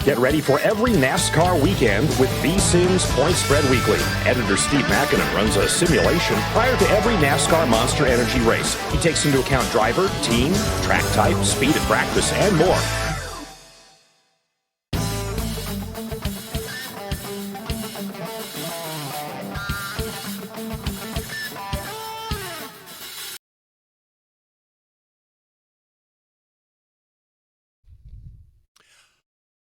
Get ready for every NASCAR weekend with VSIN's Point Spread Weekly. Editor Steve Makinen runs a simulation prior to every NASCAR Monster Energy race. He takes into account driver, team, track type, speed at practice, and more.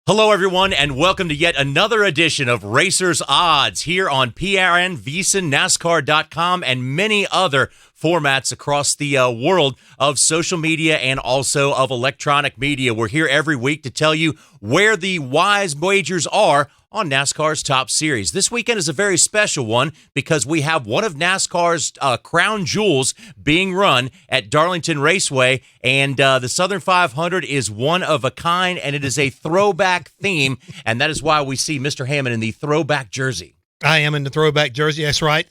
Hello, everyone, and welcome to yet another edition of Racers Odds here on PRN, VSiN, NASCAR.com, and many other formats across the world of social media and also of electronic media. We're here every week to tell you where the wise wagers are on NASCAR's top series. This weekend is a very special one because we have one of NASCAR's crown jewels being run at Darlington Raceway, and the Southern 500 is one of a kind, and it is a throwback theme, and that is why we see Mr. Hammond in the throwback jersey. I am in the throwback jersey. That's right.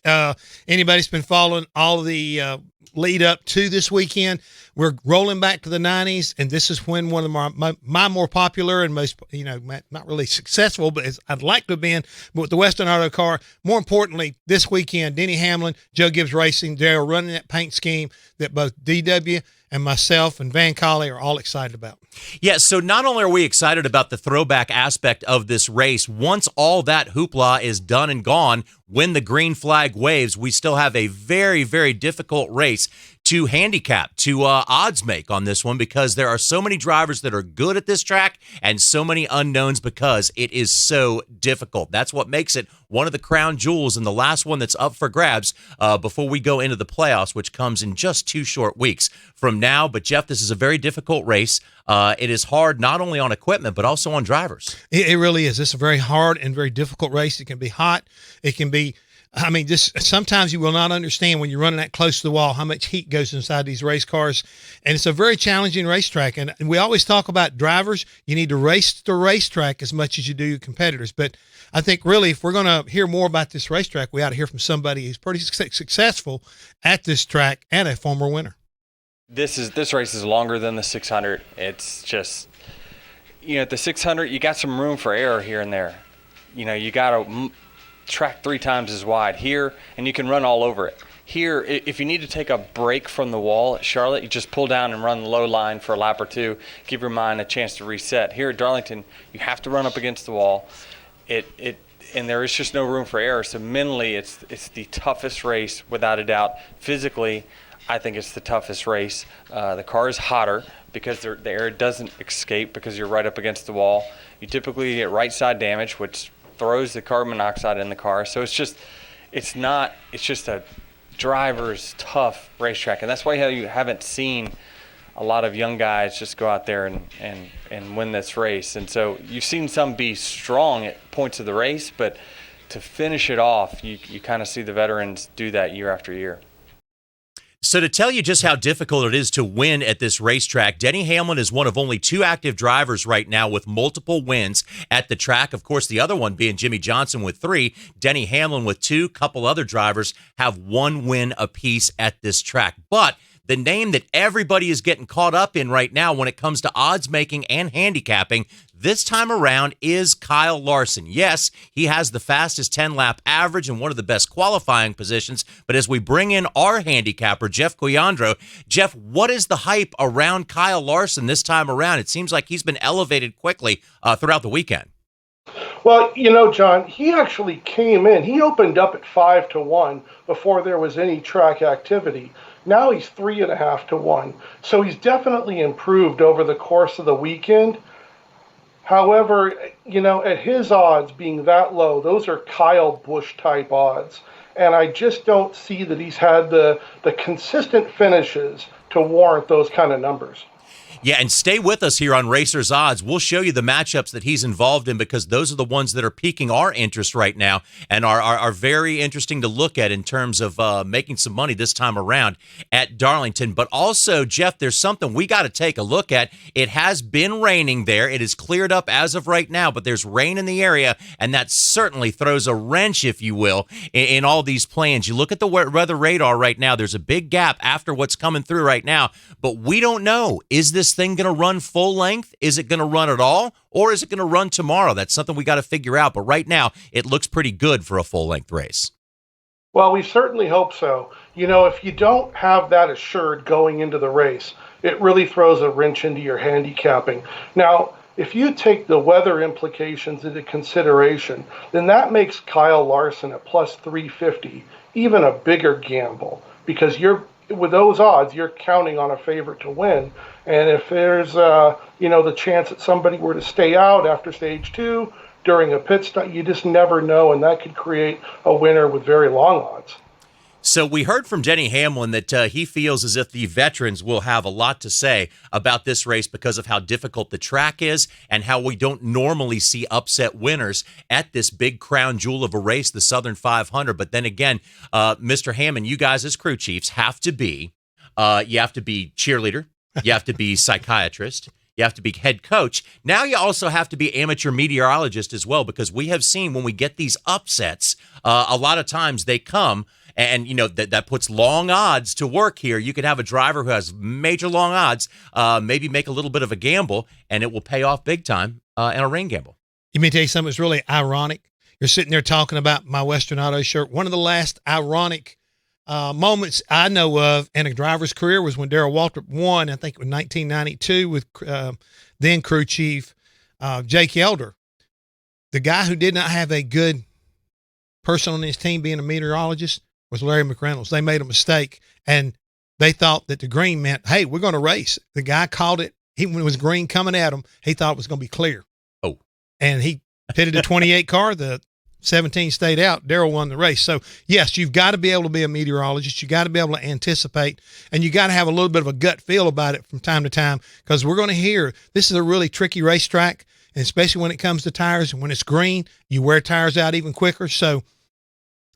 Anybody's been following all of the lead up to this weekend, we're rolling back to the 90s, and this is when one of my more popular and most, not really successful, but as I'd like to have been, but with the Western Auto Car. More importantly, this weekend, Denny Hamlin, Joe Gibbs Racing, they're running that paint scheme that both DW and myself and Van Collie are all excited about. Yeah, so not only are we excited about the throwback aspect of this race, once all that hoopla is done and gone, when the green flag waves, we still have a very, very difficult race to handicap, to odds make on this one, because there are so many drivers that are good at this track and so many unknowns because it is so difficult. That's what makes it one of the crown jewels and the last one that's up for grabs before we go into the playoffs, which comes in just 2 short weeks from now. But, Jeff, this is a very difficult race. It is hard not only on equipment but also on drivers. It really is. It's a very hard and very difficult race. It can be hot. It can be, sometimes you will not understand when you're running that close to the wall how much heat goes inside these race cars. And it's a very challenging racetrack. And we always talk about drivers. You need to race the racetrack as much as you do your competitors. But I think really if we're going to hear more about this racetrack, we ought to hear from somebody who's pretty successful at this track and a former winner. This race is longer than the 600. It's just, at the 600, you got some room for error here and there. You got to track 3 times as wide here, and you can run all over it. Here, if you need to take a break from the wall at Charlotte, you just pull down and run the low line for a lap or 2, give your mind a chance to reset. Here at Darlington, you have to run up against the wall. And there is just no room for error. So mentally, it's the toughest race without a doubt. Physically, I think it's the toughest race. The car is hotter because the air doesn't escape because you're right up against the wall. You typically get right side damage, which throws the carbon monoxide in the car. So it's just a driver's tough racetrack. And that's why you haven't seen a lot of young guys just go out there and win this race. And so you've seen some be strong at points of the race, but to finish it off, you kind of see the veterans do that year after year. So to tell you just how difficult it is to win at this racetrack, Denny Hamlin is one of only 2 active drivers right now with multiple wins at the track. Of course, the other one being Jimmy Johnson with 3, Denny Hamlin with 2. Couple other drivers have 1 win apiece at this track. But the name that everybody is getting caught up in right now when it comes to odds making and handicapping this time around is Kyle Larson. Yes, he has the fastest 10-lap average and one of the best qualifying positions. But as we bring in our handicapper, Jeff Coyandro, Jeff, what is the hype around Kyle Larson this time around? It seems like he's been elevated quickly throughout the weekend. Well, John, he actually came in. He opened up at 5-1 before there was any track activity. Now he's 3.5-1. So he's definitely improved over the course of the weekend. However, at his odds being that low, those are Kyle Busch type odds. And I just don't see that he's had the consistent finishes to warrant those kind of numbers. Yeah, and stay with us here on Racers Odds. We'll show you the matchups that he's involved in because those are the ones that are piquing our interest right now and are very interesting to look at in terms of making some money this time around at Darlington. But also, Jeff, there's something we got to take a look at. It has been raining there. It is cleared up as of right now, but there's rain in the area, and that certainly throws a wrench, if you will, in all these plans. You look at the weather radar right now, there's a big gap after what's coming through right now, but we don't know. Is this this thing going to run full length? Is it going to run at all? Or is it going to run tomorrow? That's something we got to figure out. But right now, it looks pretty good for a full-length race. Well, we certainly hope so. If you don't have that assured going into the race, it really throws a wrench into your handicapping. Now, if you take the weather implications into consideration, then that makes Kyle Larson at plus 350 even a bigger gamble, because with those odds, you're counting on a favorite to win. And if there's, the chance that somebody were to stay out after stage 2 during a pit stop, you just never know, and that could create a winner with very long odds. So we heard from Denny Hamlin that he feels as if the veterans will have a lot to say about this race because of how difficult the track is and how we don't normally see upset winners at this big crown jewel of a race, the Southern 500. But then again, Mr. Hammond, you guys as crew chiefs have to be cheerleader, you have to be psychiatrist, you have to be head coach. Now you also have to be amateur meteorologist as well, because we have seen when we get these upsets, a lot of times they come. And, that puts long odds to work here. You could have a driver who has major long odds, maybe make a little bit of a gamble, and it will pay off big time in a rain gamble. Let me tell you something that's really ironic. You're sitting there talking about my Western Auto shirt. One of the last ironic moments I know of in a driver's career was when Darrell Waltrip won, I think in 1992, with then crew chief Jake Elder. The guy who did not have a good person on his team being a meteorologist was Larry McReynolds. They made a mistake, and they thought that the green meant, hey, we're going to race. The guy called it, when it was green coming at him, he thought it was going to be clear. Oh. And he pitted a 28 car. The 17 stayed out. Darrell won the race. So, yes, you've got to be able to be a meteorologist. You got to be able to anticipate, and you got to have a little bit of a gut feel about it from time to time, because we're going to hear this is a really tricky racetrack, and especially when it comes to tires. And when it's green, you wear tires out even quicker. So,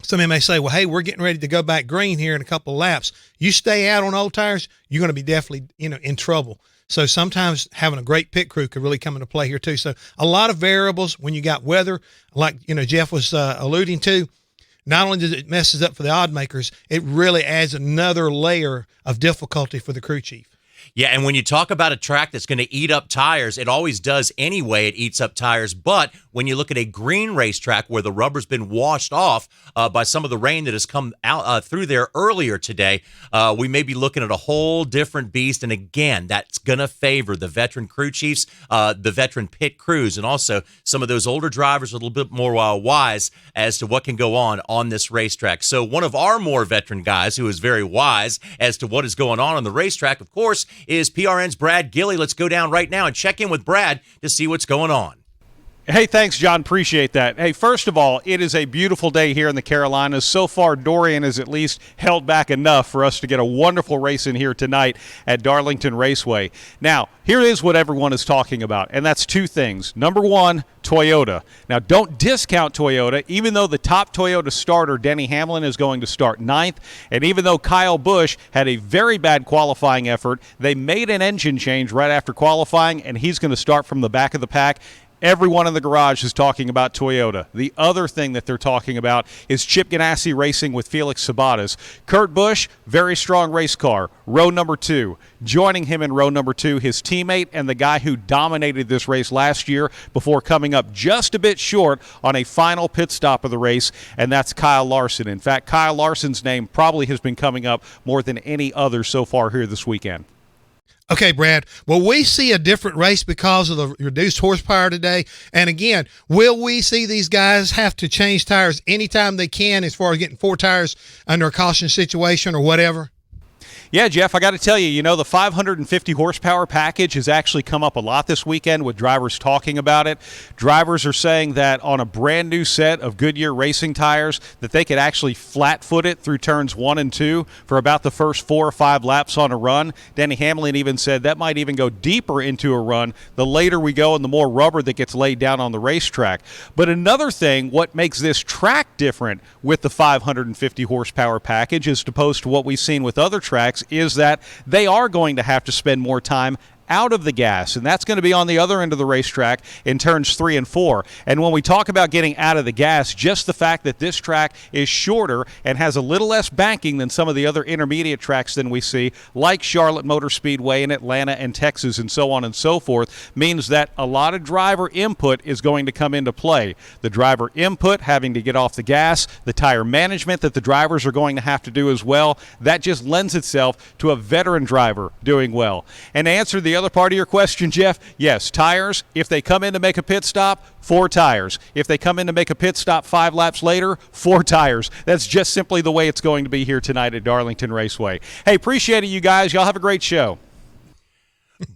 somebody may say, well, hey, we're getting ready to go back green here in a couple of laps. You stay out on old tires, you're going to be definitely, in trouble. So sometimes having a great pit crew could really come into play here too. So a lot of variables when you got weather, like, Jeff was alluding to. Not only does it messes up for the odd makers, it really adds another layer of difficulty for the crew chief. Yeah, and when you talk about a track that's going to eat up tires, it always does anyway. It eats up tires. But when you look at a green racetrack where the rubber's been washed off by some of the rain that has come out through there earlier today, we may be looking at a whole different beast. And again, that's going to favor the veteran crew chiefs, the veteran pit crews, and also some of those older drivers a little bit more wise as to what can go on this racetrack. So one of our more veteran guys who is very wise as to what is going on the racetrack, of course, is PRN's Brad Gilley. Let's go down right now and check in with Brad to see what's going on. Hey, thanks, John. Appreciate that. Hey, first of all, it is a beautiful day here in the Carolinas. So far, Dorian has at least held back enough for us to get a wonderful race in here tonight at Darlington Raceway. Now, here is what everyone is talking about, and that's two things. Number one, Toyota. Now, don't discount Toyota, even though the top Toyota starter, Denny Hamlin, is going to start ninth, and even though Kyle Busch had a very bad qualifying effort, they made an engine change right after qualifying, and he's going to start from the back of the pack. Everyone in the garage is talking about Toyota. The other thing that they're talking about is Chip Ganassi racing with Felix Sabates. Kurt Busch, very strong race car, row number 2. Joining him in row number 2, his teammate and the guy who dominated this race last year before coming up just a bit short on a final pit stop of the race, and that's Kyle Larson. In fact, Kyle Larson's name probably has been coming up more than any other so far here this weekend. Okay, Brad, will we see a different race because of the reduced horsepower today? And again, will we see these guys have to change tires anytime they can as far as getting 4 tires under a caution situation or whatever? Yeah, Jeff, I got to tell you, the 550 horsepower package has actually come up a lot this weekend with drivers talking about it. Drivers are saying that on a brand new set of Goodyear racing tires that they could actually flat-foot it through turns 1 and 2 for about the first 4 or 5 laps on a run. Denny Hamlin even said that might even go deeper into a run the later we go and the more rubber that gets laid down on the racetrack. But another thing, what makes this track different with the 550 horsepower package as opposed to what we've seen with other tracks is that they are going to have to spend more time out of the gas, and that's going to be on the other end of the racetrack in turns 3 and 4. And when we talk about getting out of the gas, just the fact that this track is shorter and has a little less banking than some of the other intermediate tracks than we see, like Charlotte Motor Speedway in Atlanta and Texas and so on and so forth, means that a lot of driver input is going to come into play. The driver input having to get off the gas, the tire management that the drivers are going to have to do as well, that just lends itself to a veteran driver doing well. And to answer the other part of your question, Jeff, yes, tires, if they come in to make a pit stop, 4 tires. If they come in to make a pit stop 5 laps later, 4 tires. That's just simply the way it's going to be here tonight at Darlington Raceway. Hey, appreciate it, you guys. Y'all have a great show.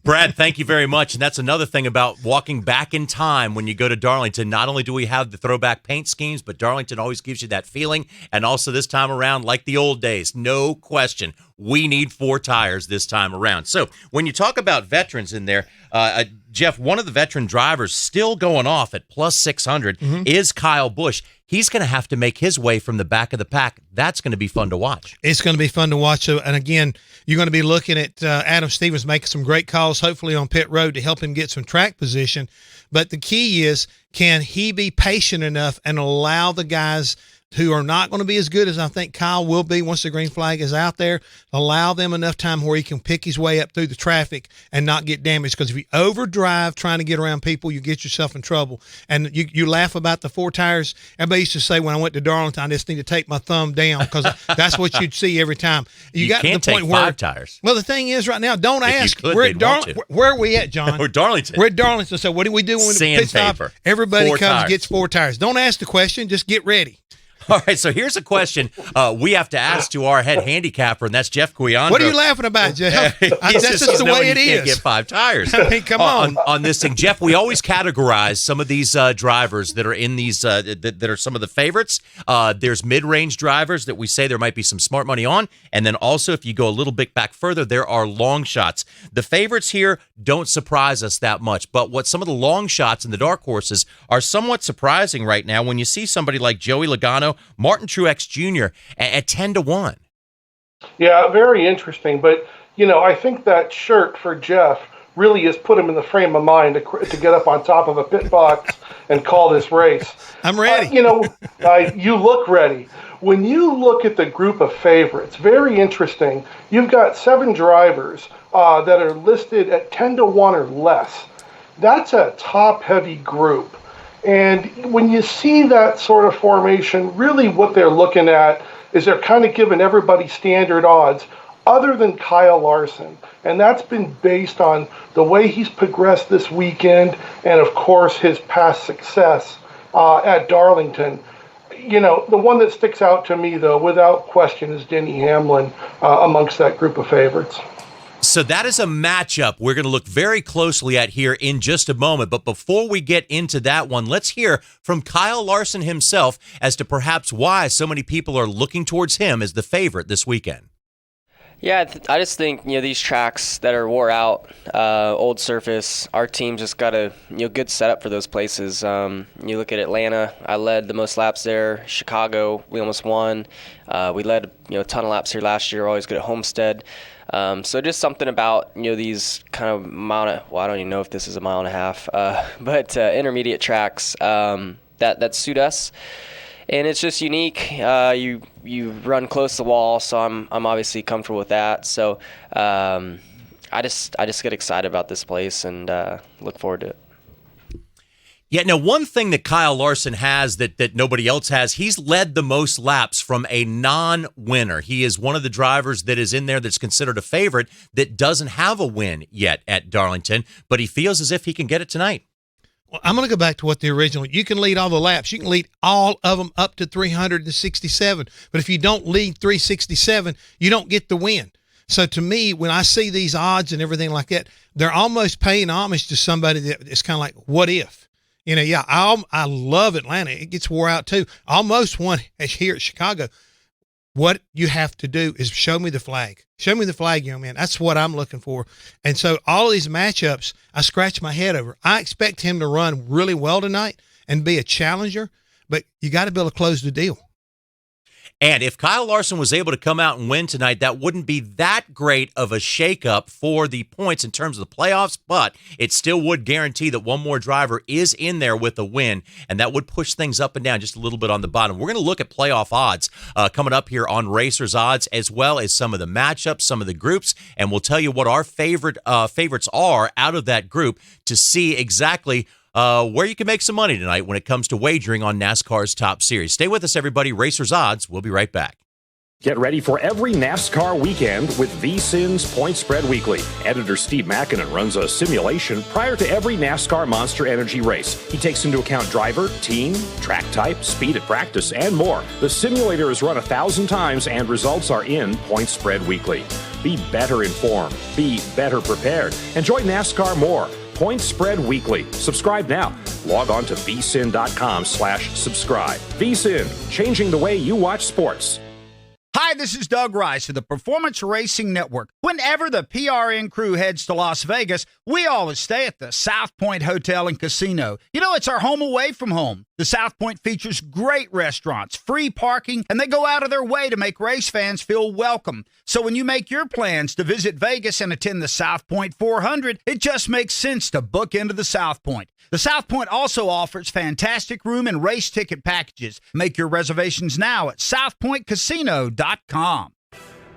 Brad, thank you very much. And that's another thing about walking back in time when you go to Darlington. Not only do we have the throwback paint schemes, but Darlington always gives you that feeling. And also this time around, like the old days, no question, we need 4 tires this time around. So when you talk about veterans in there, Jeff, one of the veteran drivers still going off at plus 600 is Kyle Busch. He's going to have to make his way from the back of the pack. That's going to be fun to watch. It's going to be fun to watch. And again, you're going to be looking at Adam Stevens making some great calls, hopefully on pit road, to help him get some track position. But the key is, can he be patient enough and allow the guys who are not going to be as good as I think Kyle will be once the green flag is out there, allow them enough time where he can pick his way up through the traffic and not get damaged. Because if you overdrive trying to get around people, you get yourself in trouble. And you laugh about the 4 tires. Everybody used to say when I went to Darlington, I just need to take my thumb down, because that's what you'd see every time. You got can't to the point take where 5 tires. Well, the thing is right now, don't If ask. you could, We're they'd at want to. Where are we at, John? We're Darlington. We're at Darlington. So what do we do when we pit stop? Sandpaper. Everybody 4 comes and tires. gets 4 tires. Don't ask the question. Just get ready. All right, so here's a question we have to ask to our head handicapper, and that's Jeff Quiandro. What are you laughing about, Jeff? That's just the way it You can't is. get 5 tires. I mean, come on. On this thing, Jeff, we always categorize some of these drivers that are in these that are some of the favorites. There's mid-range drivers that we say there might be some smart money on, and then also if you go a little bit back further, there are long shots. The favorites here don't surprise us that much, but what some of the long shots and the dark horses are somewhat surprising right now when you see somebody like Joey Logano, Martin Truex Jr. at 10-1. Yeah, very interesting. But, I think that shirt for Jeff really has put him in the frame of mind to get up on top of a pit box and call this race. I'm ready. You look ready. When you look at the group of favorites, very interesting. You've got 7 drivers that are listed at 10-1 or less. That's a top-heavy group. And when you see that sort of formation, really what they're looking at is they're kind of giving everybody standard odds other than Kyle Larson. And that's been based on the way he's progressed this weekend and, of course, his past success at Darlington. The one that sticks out to me, though, without question, is Denny Hamlin amongst that group of favorites. So that is a matchup we're going to look very closely at here in just a moment. But before we get into that one, let's hear from Kyle Larson himself as to perhaps why so many people are looking towards him as the favorite this weekend. Yeah, I just think, these tracks that are wore out, old surface, our team just got a good setup for those places. You look at Atlanta, I led the most laps there. Chicago, we almost won. We led a ton of laps here last year, always good at Homestead. So just something about, these kind of I don't even know if this is a mile and a half, but intermediate tracks that suit us. And it's just unique. You run close to the wall, so I'm obviously comfortable with that. So I just get excited about this place and look forward to it. Yeah, now one thing that Kyle Larson has that nobody else has, he's led the most laps from a non-winner. He is one of the drivers that is in there that's considered a favorite that doesn't have a win yet at Darlington, but he feels as if he can get it tonight. Well, I'm going to go back to what the original, you can lead all the laps. You can lead all of them up to 367. But if you don't lead 367, you don't get the win. So to me, when I see these odds and everything like that, they're almost paying homage to somebody that it's kind of like, what if? I love Atlanta. It gets wore out too. Almost won here at Chicago. What you have to do is show me the flag. Show me the flag, young man. That's what I'm looking for. And so all of these matchups, I scratch my head over. I expect him to run really well tonight and be a challenger, but you got to be able to close the deal. And if Kyle Larson was able to come out and win tonight, that wouldn't be that great of a shakeup for the points in terms of the playoffs, but it still would guarantee that one more driver is in there with a win, and that would push things up and down just a little bit on the bottom. We're going to look at playoff odds coming up here on Racers Odds, as well as some of the matchups, some of the groups, and we'll tell you what our favorites are out of that group to see exactly where you can make some money tonight when it comes to wagering on NASCAR's top series. Stay with us, everybody. Racers Odds. We'll be right back. Get ready for every NASCAR weekend with VSiN's Point Spread Weekly. Editor Steve Makinen runs a simulation prior to every NASCAR Monster Energy race. He takes into account driver, team, track type, speed at practice, and more. The simulator is run 1,000 times and results are in Point Spread Weekly. Be better informed. Be better prepared. Enjoy NASCAR more. Point Spread Weekly. Subscribe now. Log on to vsin.com/subscribe. VSiN, changing the way you watch sports. Hi, this is Doug Rice of the Performance Racing Network. Whenever the PRN crew heads to Las Vegas, we always stay at the South Point Hotel and Casino. You know, it's our home away from home. The South Point features great restaurants, free parking, and they go out of their way to make race fans feel welcome. So when you make your plans to visit Vegas and attend the South Point 400, it just makes sense to book into the South Point. The South Point also offers fantastic room and race ticket packages. Make your reservations now at southpointcasino.com.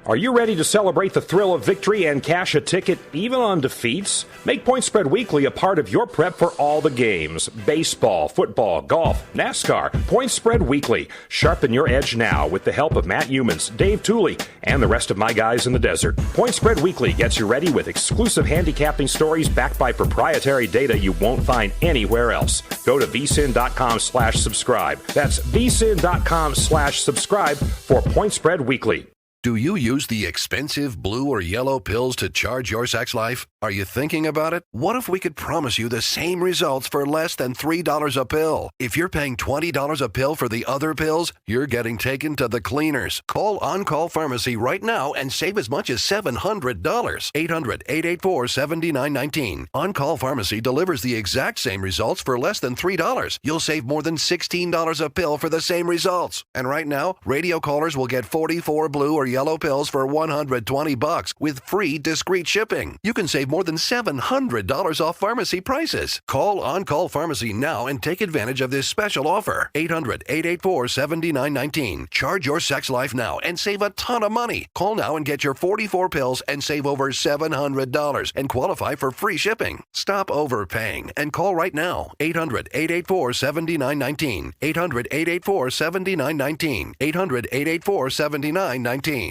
Are you ready to celebrate the thrill of victory and cash a ticket even on defeats? Make Point Spread Weekly a part of your prep for all the games. Baseball, football, golf, NASCAR. Point Spread Weekly. Sharpen your edge now with the help of Matt Humans, Dave Tooley, and the rest of my guys in the desert. Point Spread Weekly gets you ready with exclusive handicapping stories backed by proprietary data you won't find anywhere else. Go to vsin.com/subscribe. That's vsin.com/subscribe for Point Spread Weekly. Do you use the expensive blue or yellow pills to charge your sex life? Are you thinking about it? What if we could promise you the same results for less than $3 a pill? If you're paying $20 a pill for the other pills, you're getting taken to the cleaners. Call On Call Pharmacy right now and save as much as $700. 800-884-7919. On Call Pharmacy delivers the exact same results for less than $3. You'll save more than $16 a pill for the same results. And right now, radio callers will get 44 blue or yellow pills for $120 with free discreet shipping. You can save more than $700 off pharmacy prices. Call On Call Pharmacy now and take advantage of this special offer. 800-884-7919. Charge your sex life now and save a ton of money. Call now and get your 44 pills and save over $700 and qualify for free shipping. Stop overpaying and call right now. 800-884-7919. 800-884-7919. 800-884-7919.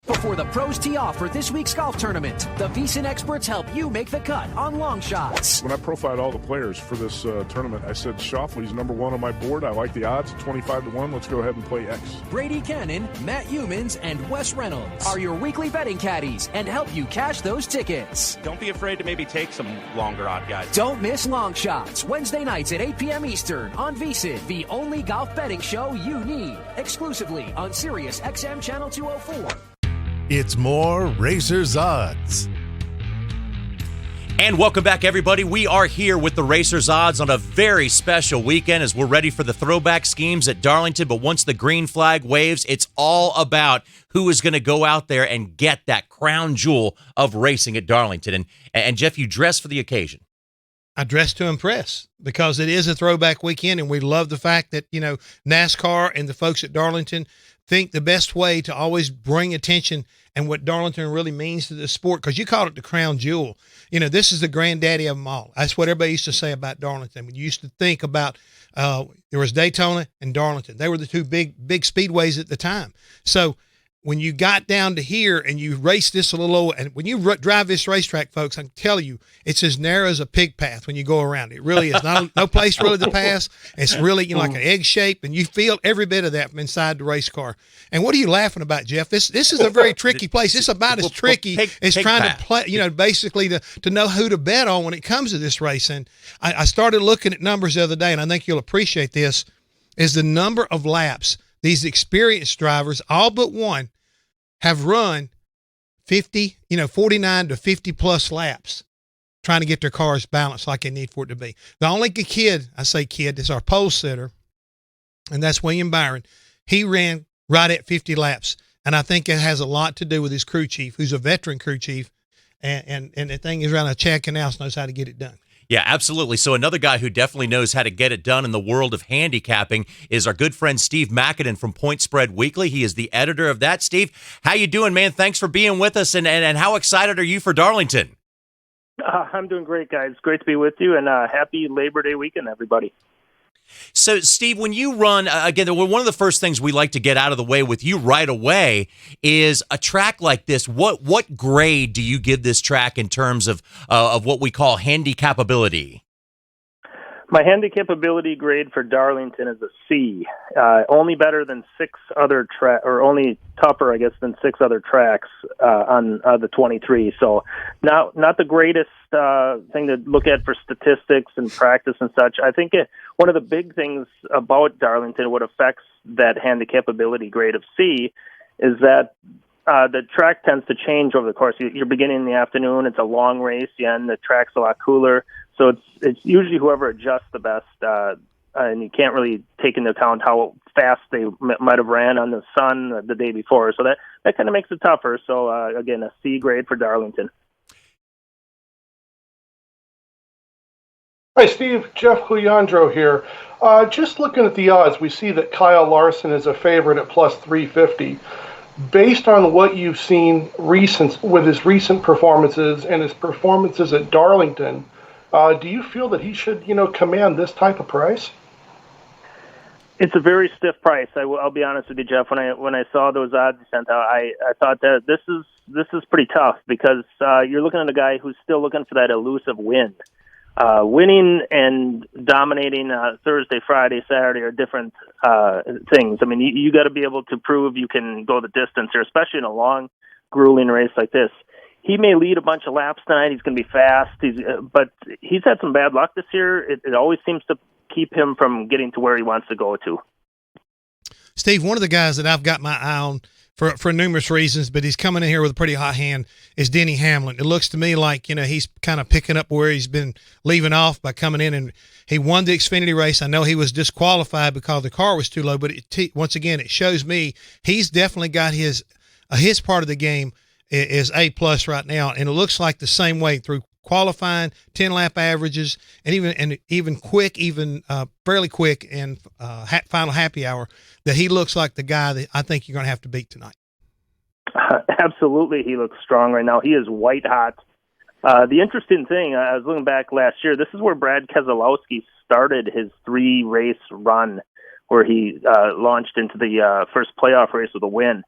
Before the pros tee off for this week's golf tournament, the VSiN experts help you make the cut on long shots. When I profiled all the players for this tournament, I said Schauffele's number one on my board. I like the odds, 25-1. Let's go ahead and play X. Brady Cannon, Matt Humans, and Wes Reynolds are your weekly betting caddies and help you cash those tickets. Don't be afraid to maybe take some longer odd guys. Don't miss Long Shots, Wednesday nights at 8 p.m. Eastern on VSiN, the only golf betting show you need. Exclusively on Sirius XM Channel 204. It's more Racers Odds. And welcome back, everybody. We are here with the Racers Odds on a very special weekend as we're ready for the throwback schemes at Darlington. But once the green flag waves, it's all about who is going to go out there and get that crown jewel of racing at Darlington. And Jeff, you dressed for the occasion. I dress to impress because it is a throwback weekend, and we love the fact that, you know, NASCAR and the folks at Darlington think the best way to always bring attention and what Darlington really means to the sport, because you called it the crown jewel. You know, this is the granddaddy of them all. That's what everybody used to say about Darlington. When you used to think about there was Daytona and Darlington. They were the two big speedways at the time. So when you got down to here and you race this a little over, and when you drive this racetrack, folks, I can tell you, it's as narrow as a pig path when you go around. It really is no place really to pass. It's really, you know, like an egg shape, and you feel every bit of that from inside the race car. And what are you laughing about, Jeff? This is a very tricky place. It's about as tricky as trying to play, you know, basically to know who to bet on when it comes to this race. And I started looking at numbers the other day, and I think you'll appreciate this, is the number of laps these experienced drivers, all but one, have run 49 to 50 plus laps trying to get their cars balanced like they need for it to be. The only kid, I say kid, is our pole sitter, and that's William Byron. He ran right at 50 laps. And I think it has a lot to do with his crew chief, who's a veteran crew chief. And the thing is, around a Chad Canals knows how to get it done. Yeah, absolutely. So another guy who definitely knows how to get it done in the world of handicapping is our good friend Steve Mackinnon from Point Spread Weekly. He is the editor of that. Steve, how you doing, man? Thanks for being with us, and how excited are you for Darlington? I'm doing great, guys. Great to be with you, and happy Labor Day weekend, everybody. So, Steve, when you run, again, one of the first things we like to get out of the way with you right away is a track like this. What grade do you give this track in terms of what we call handicapability? My handicapability grade for Darlington is a C. Only better than only tougher, I guess, than 6 other tracks on the 23. So, not the greatest thing to look at for statistics and practice and such. I think one of the big things about Darlington, what affects that handicapability grade of C, is that the track tends to change over the course. You're beginning in the afternoon. It's a long race. The track's a lot cooler. So it's usually whoever adjusts the best, and you can't really take into account how fast they might have ran on the sun the day before. So that kind of makes it tougher. So, again, a C grade for Darlington. Hi, Steve. Jeff Huyandro here. Just looking at the odds, we see that Kyle Larson is a favorite at plus 350. Based on what you've seen with his recent performances and his performances at Darlington, do you feel that he should, command this type of price? It's a very stiff price. I'll be honest with you, Jeff. When I saw those odds sent out, I thought that this is pretty tough because you're looking at a guy who's still looking for that elusive win. Winning and dominating Thursday, Friday, Saturday are different things. I mean, you got to be able to prove you can go the distance here, especially in a long, grueling race like this. He may lead a bunch of laps tonight. He's going to be fast. But he's had some bad luck this year. It always seems to keep him from getting to where he wants to go to. Steve, one of the guys that I've got my eye on for numerous reasons, but he's coming in here with a pretty hot hand, is Denny Hamlin. It looks to me like, he's kind of picking up where he's been leaving off by coming in, and he won the Xfinity race. I know he was disqualified because the car was too low, but once again, it shows me he's definitely got his part of the game is A+ right now, and it looks like the same way through qualifying, 10-lap averages, and even quick, fairly quick, and final happy hour, that he looks like the guy that I think you're going to have to beat tonight. Absolutely, he looks strong right now. He is white hot. The interesting thing, I was looking back last year, this is where Brad Keselowski started his 3-race run, where he launched into the first playoff race with a win.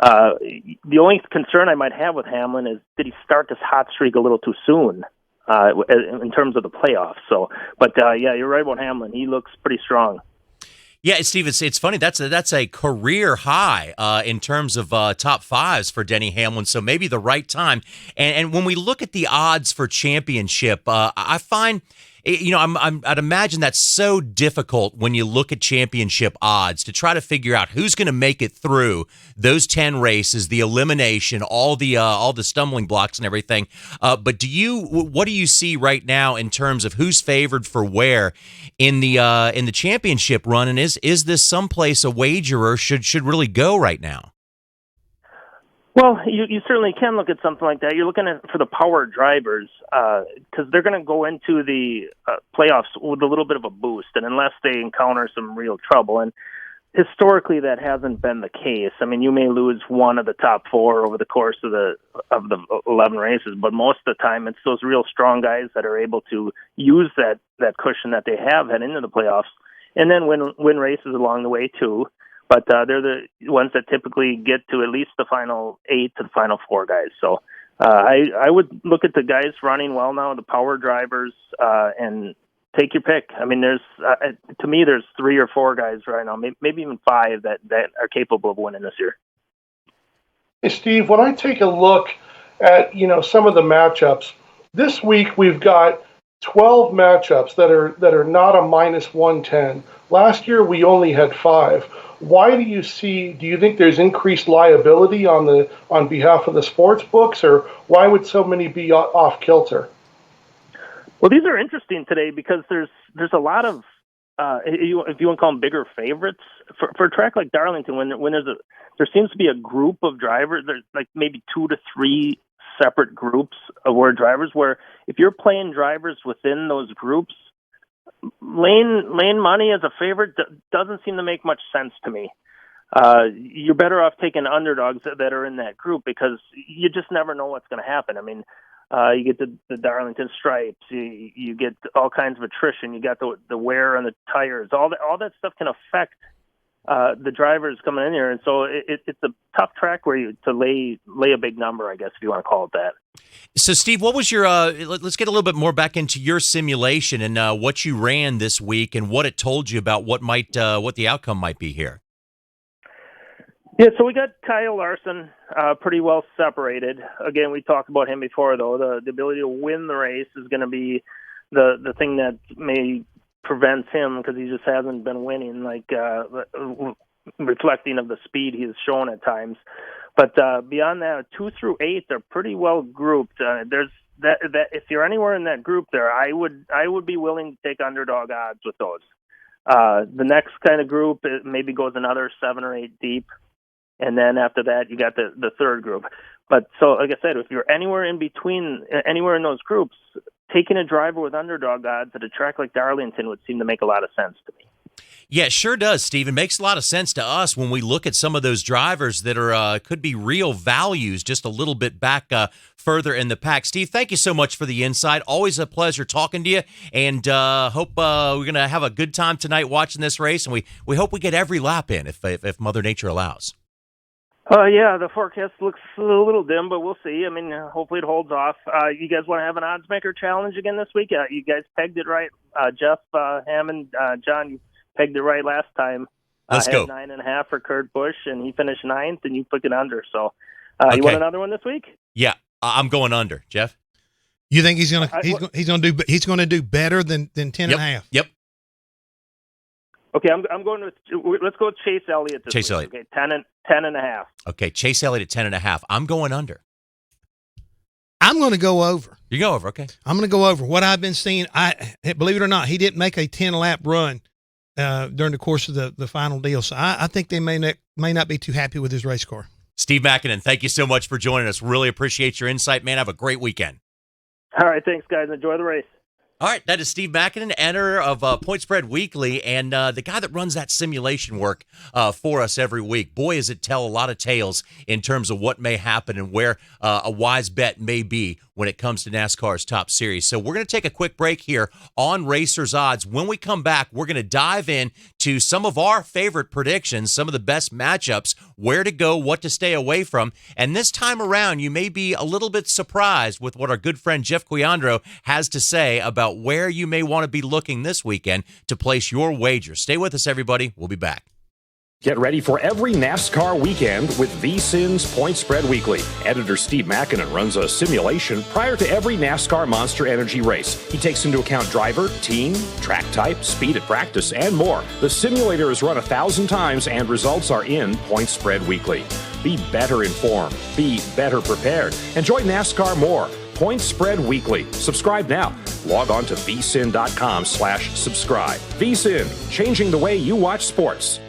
The only concern I might have with Hamlin is, did he start this hot streak a little too soon in terms of the playoffs? So, but yeah, you're right about Hamlin. He looks pretty strong. Yeah, Steve, it's funny. That's a career high in terms of top fives for Denny Hamlin. So maybe the right time. And when we look at the odds for championship, I find, I'd imagine that's so difficult when you look at championship odds to try to figure out who's going to make it through those 10 races, the elimination, all the stumbling blocks and everything. But what do you see right now in terms of who's favored for where in the championship run? And is this someplace a wagerer should really go right now? Well, you certainly can look at something like that. You're looking at for the power drivers because they're going to go into the playoffs with a little bit of a boost, and unless they encounter some real trouble, and historically that hasn't been the case. I mean, you may lose one of the top 4 over the course of the 11 races, but most of the time it's those real strong guys that are able to use that cushion that they have head into the playoffs, and then win races along the way too. But they're the ones that typically get to at least the final 8 to the final 4 guys. So I would look at the guys running well now, the power drivers, and take your pick. I mean, to me, there's 3 or 4 guys right now, maybe even 5 that are capable of winning this year. Hey, Steve, when I take a look at, some of the matchups, this week we've got 12 matchups that are not a minus 110. Last year we only had 5. Why do you think there's increased liability on behalf of the sports books, or why would so many be off kilter? Well, these are interesting today because there's a lot of if you want to call them bigger favorites for a track like Darlington, when there seems to be a group of drivers, there's like maybe 2 to 3 separate groups of drivers, where if you're playing drivers within those groups, laying money as a favorite doesn't seem to make much sense to me. You're better off taking underdogs that are in that group, because you just never know what's going to happen. I mean, you get the Darlington stripes, you get all kinds of attrition, you got the wear on the tires, all that stuff can affect the drivers coming in here, and so it's a tough track where to lay a big number, I guess, if you want to call it that. So, Steve, what was your? Let's get a little bit more back into your simulation and what you ran this week and what it told you about what the outcome might be here. Yeah, so we got Kyle Larson pretty well separated. Again, we talked about him before, though. The ability to win the race is going to be the thing that may prevent him, because he just hasn't been winning, like reflecting of the speed he's shown at times. But beyond that, 2 through 8 are pretty well grouped. There's that if you're anywhere in that group there, I would be willing to take underdog odds with those. The next kind of group, it maybe goes another 7 or 8 deep. And then after that, you got the third group. But so, like I said, if you're anywhere in between, anywhere in those groups, taking a driver with underdog odds at a track like Darlington would seem to make a lot of sense to me. Yeah, it sure does, Steve. It makes a lot of sense to us when we look at some of those drivers that are could be real values just a little bit back further in the pack. Steve, thank you so much for the insight. Always a pleasure talking to you, and hope we're going to have a good time tonight watching this race, and we hope we get every lap in if Mother Nature allows. Yeah, the forecast looks a little dim, but we'll see. I mean, hopefully it holds off. You guys want to have an odds maker challenge again this week? You guys pegged it right. Jeff Hammond, John, you pegged it right last time. Let's go. 9.5 for Kurt Busch, and he finished 9th, and you took it under. So, Okay. You want another one this week? Yeah, I'm going under. Jeff, you think he's gonna do better than 10.5? Yep. Okay, I'm going with. Let's go with Chase Elliott this week. Okay, 10.5. Okay, Chase Elliott at 10.5. I'm going under. I'm going to go over. You go over, okay. I'm going to go over. What I've been seeing, believe it or not, he didn't make a 10-lap run during the course of the final deal. So I think they may not be too happy with his race car. Steve Makinen, thank you so much for joining us. Really appreciate your insight, man. Have a great weekend. All right, thanks, guys. Enjoy the race. All right, that is Steve Makinen, editor of Point Spread Weekly, and the guy that runs that simulation work for us every week. Boy, does it tell a lot of tales in terms of what may happen and where a wise bet may be when it comes to NASCAR's top series. So we're going to take a quick break here on Racers Odds. When we come back, we're going to dive in to some of our favorite predictions, some of the best matchups, where to go, what to stay away from. And this time around, you may be a little bit surprised with what our good friend Jeff Quiandro has to say about where you may want to be looking this weekend to place your wager. Stay with us, everybody. We'll be back. Get ready for every NASCAR weekend with VSiN's Point Spread Weekly. Editor Steve Makinen runs a simulation prior to every NASCAR Monster Energy race. He takes into account driver, team, track type, speed at practice, and more. The simulator is run 1,000 times and results are in Point Spread Weekly. Be better informed. Be better prepared. Enjoy NASCAR more. Point Spread Weekly. Subscribe now. Log on to vsin.com/subscribe. VSiN, changing the way you watch sports.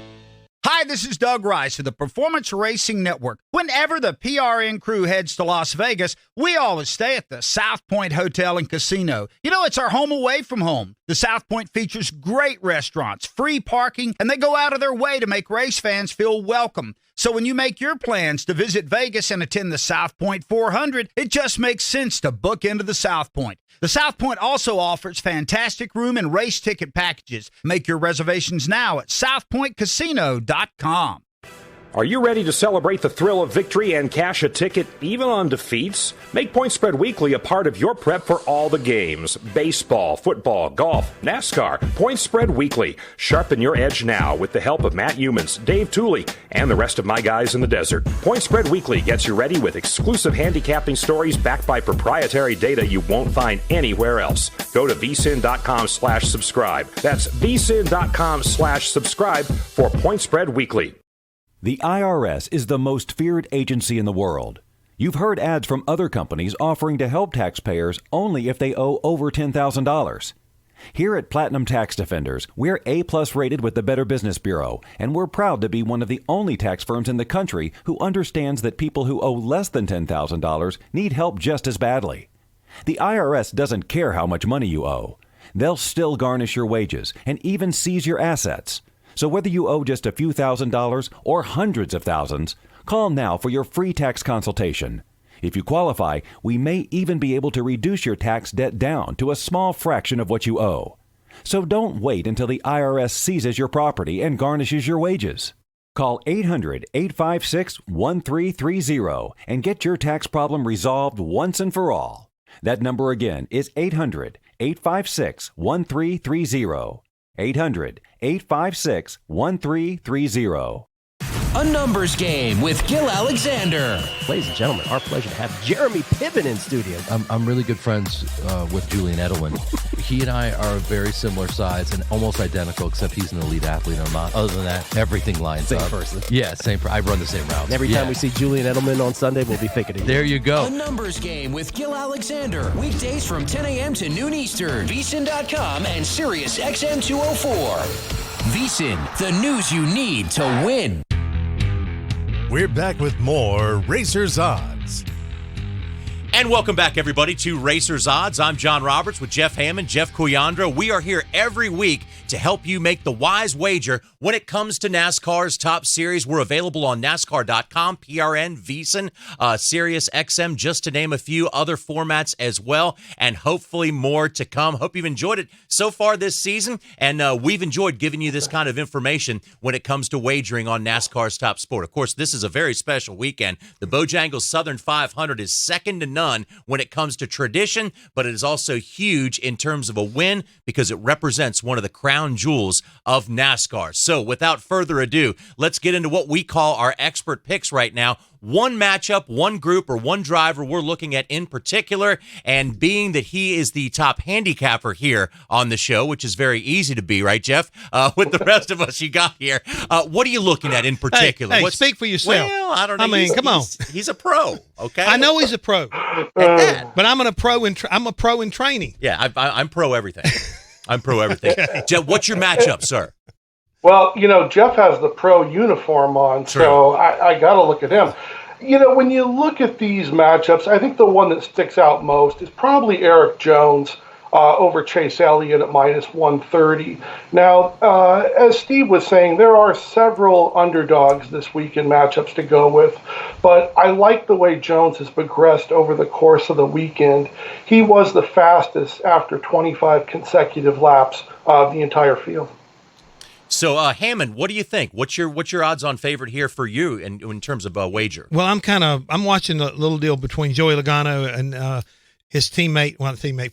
Hi, this is Doug Rice of the Performance Racing Network. Whenever the PRN crew heads to Las Vegas, we always stay at the South Point Hotel and Casino. You know, it's our home away from home. The South Point features great restaurants, free parking, and they go out of their way to make race fans feel welcome. So when you make your plans to visit Vegas and attend the South Point 400, it just makes sense to book into the South Point. The South Point also offers fantastic room and race ticket packages. Make your reservations now at southpointcasino.com. Are you ready to celebrate the thrill of victory and cash a ticket even on defeats? Make Point Spread Weekly a part of your prep for all the games. Baseball, football, golf, NASCAR. Point Spread Weekly. Sharpen your edge now with the help of Matt Humans, Dave Tooley, and the rest of my guys in the desert. Point Spread Weekly gets you ready with exclusive handicapping stories backed by proprietary data you won't find anywhere else. Go to vsin.com/subscribe. That's vsin.com/subscribe for Point Spread Weekly. The IRS is the most feared agency in the world. You've heard ads from other companies offering to help taxpayers only if they owe over $10,000. Here at Platinum Tax Defenders, we're A-plus rated with the Better Business Bureau, and we're proud to be one of the only tax firms in the country who understands that people who owe less than $10,000 need help just as badly. The IRS doesn't care how much money you owe. They'll still garnish your wages and even seize your assets. So whether you owe just a few $1,000s or hundreds of thousands, call now for your free tax consultation. If you qualify, we may even be able to reduce your tax debt down to a small fraction of what you owe. So don't wait until the IRS seizes your property and garnishes your wages. Call 800-856-1330 and get your tax problem resolved once and for all. That number again is 800-856-1330. 800-856-1330. A numbers game with Gil Alexander. Ladies and gentlemen, our pleasure to have Jeremy Piven in studio. I'm really good friends with Julian Edelman. He and I are very similar size and almost identical, except he's an elite athlete and I'm not. Other than that, everything lines up. Same person. Yeah, I run the same routes. Every time we see Julian Edelman on Sunday, we'll be thinking of you. There you go. A numbers game with Gil Alexander. Weekdays from 10 a.m. to noon Eastern. VSiN.com and Sirius XM 204. VSiN, the news you need to win. We're back with more Racers Odds. And welcome back, everybody, to Racers Odds. I'm John Roberts with Jeff Hammond, Jeff Cuyandra. We are here every week to help you make the wise wager when it comes to NASCAR's top series. We're available on NASCAR.com, PRN, VSiN, Sirius XM, just to name a few other formats as well, and hopefully more to come. Hope you've enjoyed it so far this season, and we've enjoyed giving you this kind of information when it comes to wagering on NASCAR's top sport. Of course, this is a very special weekend. The Bojangles Southern 500 is second to none when it comes to tradition, but it is also huge in terms of a win because it represents one of the crown jewels of NASCAR. So without further ado, let's get into what we call our expert picks right now. One matchup, one group, or one driver we're looking at in particular, and being that he is the top handicapper here on the show, which is very easy to be, right, Jeff? With the rest of us you got here. What are you looking at in particular? Hey, speak for yourself. Well, I don't know. I mean, come on. He's a pro, okay? I know he's a pro, but I'm a pro in training. Yeah, I'm pro everything. I'm pro everything. Jeff, what's your matchup, sir? Well, Jeff has the pro uniform on, True. so I got to look at him. When you look at these matchups, I think the one that sticks out most is probably Eric Jones over Chase Elliott at minus 130. Now, as Steve was saying, there are several underdogs this week in matchups to go with, but I like the way Jones has progressed over the course of the weekend. He was the fastest after 25 consecutive laps of the entire field. So, Hammond, what do you think? What's your odds-on favorite here for you in terms of wager? Well, I'm watching a little deal between Joey Logano and his teammate,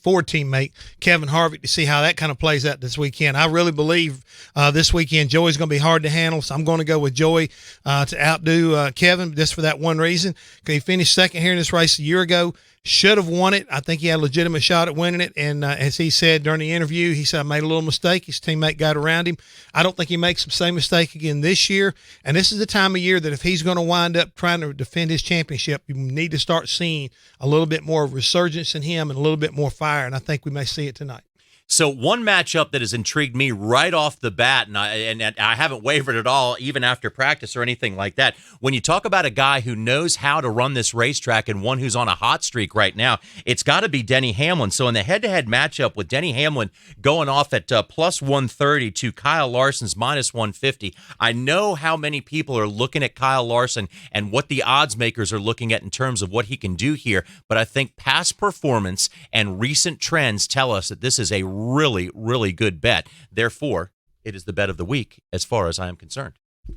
Ford teammate, Kevin Harvick, to see how that kind of plays out this weekend. I really believe this weekend Joey's going to be hard to handle, so I'm going to go with Joey to outdo Kevin just for that one reason. He finished second here in this race a year ago. Should have won it. I think he had a legitimate shot at winning it. And as he said during the interview, he said, I made a little mistake. His teammate got around him. I don't think he makes the same mistake again this year. And this is the time of year that if he's going to wind up trying to defend his championship, you need to start seeing a little bit more resurgence in him and a little bit more fire. And I think we may see it tonight. So one matchup that has intrigued me right off the bat, and I haven't wavered at all, even after practice or anything like that. When you talk about a guy who knows how to run this racetrack and one who's on a hot streak right now, it's got to be Denny Hamlin. So in the head-to-head matchup with Denny Hamlin going off at plus 130 to Kyle Larson's minus 150, I know how many people are looking at Kyle Larson and what the odds makers are looking at in terms of what he can do here. But I think past performance and recent trends tell us that this is a really, really good bet. Therefore, it is the bet of the week as far as I am concerned. I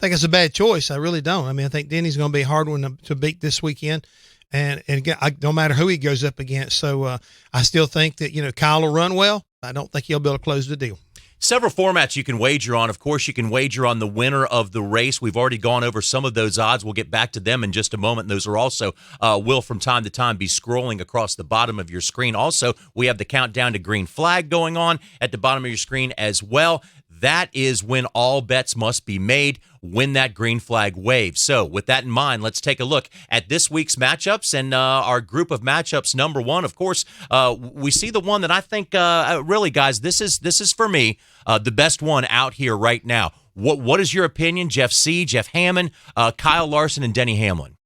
think it's a bad choice. I really don't. I mean, I think Denny's going to be a hard one to beat this weekend. And again, no matter who he goes up against. So I still think that, Kyle will run well. I don't think he'll be able to close the deal. Several formats you can wager on. Of course, you can wager on the winner of the race. We've already gone over some of those odds. We'll get back to them in just a moment. Those are also will from time to time be scrolling across the bottom of your screen. Also, we have the countdown to green flag going on at the bottom of your screen as well. that is when all bets must be made when that green flag waves. So with that in mind, let's take a look at this week's matchups and our group of matchups. Number one, of course, we see the one that I think really, guys, this is for me the best one out here right now. What is your opinion, Jeff C., Jeff Hammond, Kyle Larson, and Denny Hamlin?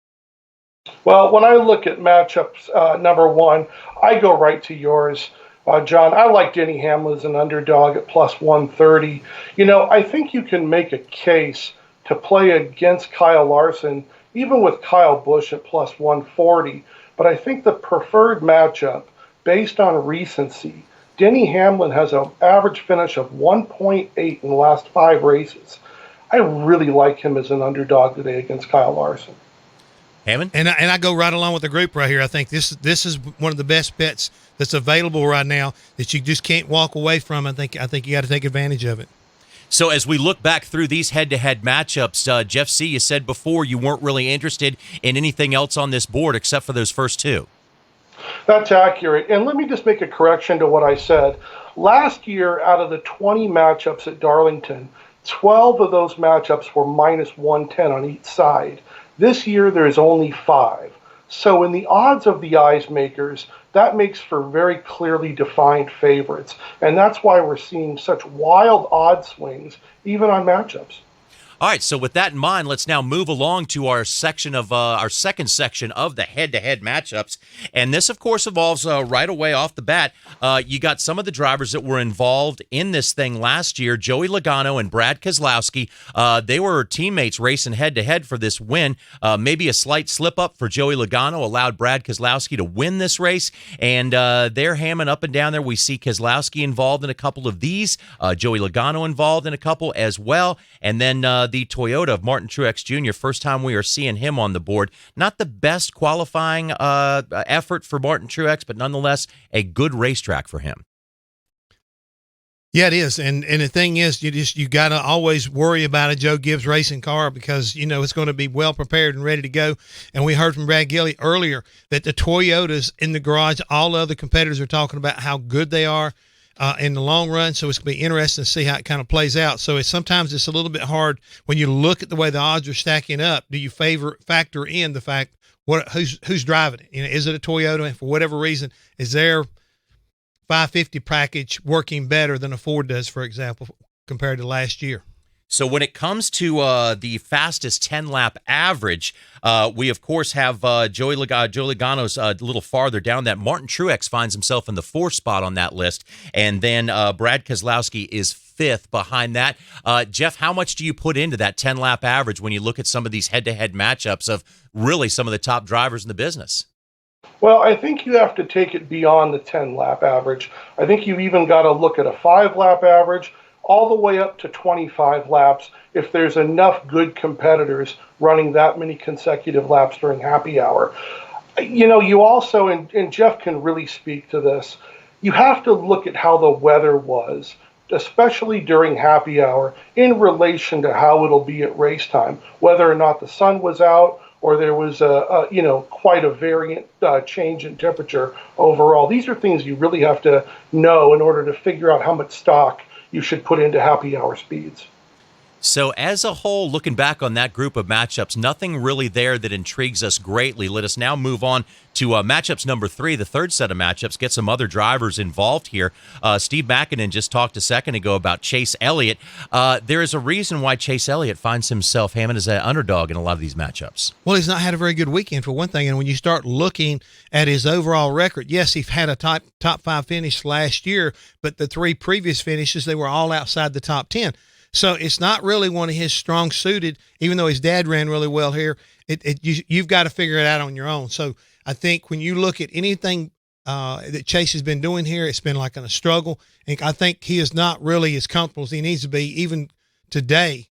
Well, when I look at matchups, number one, I go right to yours, John. I like Denny Hamlin as an underdog at plus 130. I think you can make a case to play against Kyle Larson, even with Kyle Busch at plus 140. But I think the preferred matchup, based on recency, Denny Hamlin has an average finish of 1.8 in the last 5 races. I really like him as an underdog today against Kyle Larson. Hammond? And I go right along with the group right here. I think this is one of the best bets that's available right now that you just can't walk away from. I think you got to take advantage of it. So as we look back through these head-to-head matchups, Jeff C., you said before you weren't really interested in anything else on this board except for those first 2. That's accurate. And let me just make a correction to what I said. Last year, out of the 20 matchups at Darlington, 12 of those matchups were minus 110 on each side. This year, there's only 5. So in the odds of the eyes makers, that makes for very clearly defined favorites. And that's why we're seeing such wild odd swings, even on matchups. All right, so with that in mind, let's now move along to our section of our second section of the head-to-head matchups, and this, of course, involves right away off the bat. You got some of the drivers that were involved in this thing last year, Joey Logano and Brad Keselowski. They were teammates racing head-to-head for this win. Maybe a slight slip-up for Joey Logano allowed Brad Keselowski to win this race, and they're hamming up and down there. We see Keselowski involved in a couple of these, Joey Logano involved in a couple as well, and then the Toyota of Martin Truex Jr., first time we are seeing him on the board. Not the best qualifying effort for Martin Truex, but nonetheless a good racetrack for him. Yeah, it is. And the thing is, you got to always worry about a Joe Gibbs racing car because, it's going to be well prepared and ready to go. And we heard from Brad Gilley earlier that the Toyotas in the garage, all other competitors are talking about how good they are in the long run. So it's going to be interesting to see how it kind of plays out. So sometimes it's a little bit hard when you look at the way the odds are stacking up. Do you factor in the fact who's driving it? Is it a Toyota? And for whatever reason, is their 550 package working better than a Ford does, for example, compared to last year? So when it comes to the fastest 10-lap average, we, of course, have Joey Logano's a little farther down that. Martin Truex finds himself in the 4th spot on that list, and then Brad Keselowski is 5th behind that. Jeff, how much do you put into that 10-lap average when you look at some of these head-to-head matchups of really some of the top drivers in the business? Well, I think you have to take it beyond the 10-lap average. I think you've even got to look at a 5-lap average, all the way up to 25 laps if there's enough good competitors running that many consecutive laps during happy hour. You also, and Jeff can really speak to this, you have to look at how the weather was, especially during happy hour, in relation to how it'll be at race time, whether or not the sun was out or there was quite a variant change in temperature overall. These are things you really have to know in order to figure out how much stock you should put into happy hour speeds. So as a whole, looking back on that group of matchups, nothing really there that intrigues us greatly. Let us now move on to matchups number 3, the third set of matchups, get some other drivers involved here. Steve Makinen just talked a second ago about Chase Elliott. There is a reason why Chase Elliott finds himself, Hammond, as an underdog in a lot of these matchups. Well, he's not had a very good weekend, for one thing. And when you start looking at his overall record, yes, he had a top 5 finish last year, but the 3 previous finishes, they were all outside the top 10. So it's not really one of his strong suited, even though his dad ran really well here. You've got to figure it out on your own. So I think when you look at anything that Chase has been doing here, it's been like a struggle. And I think he is not really as comfortable as he needs to be, even today,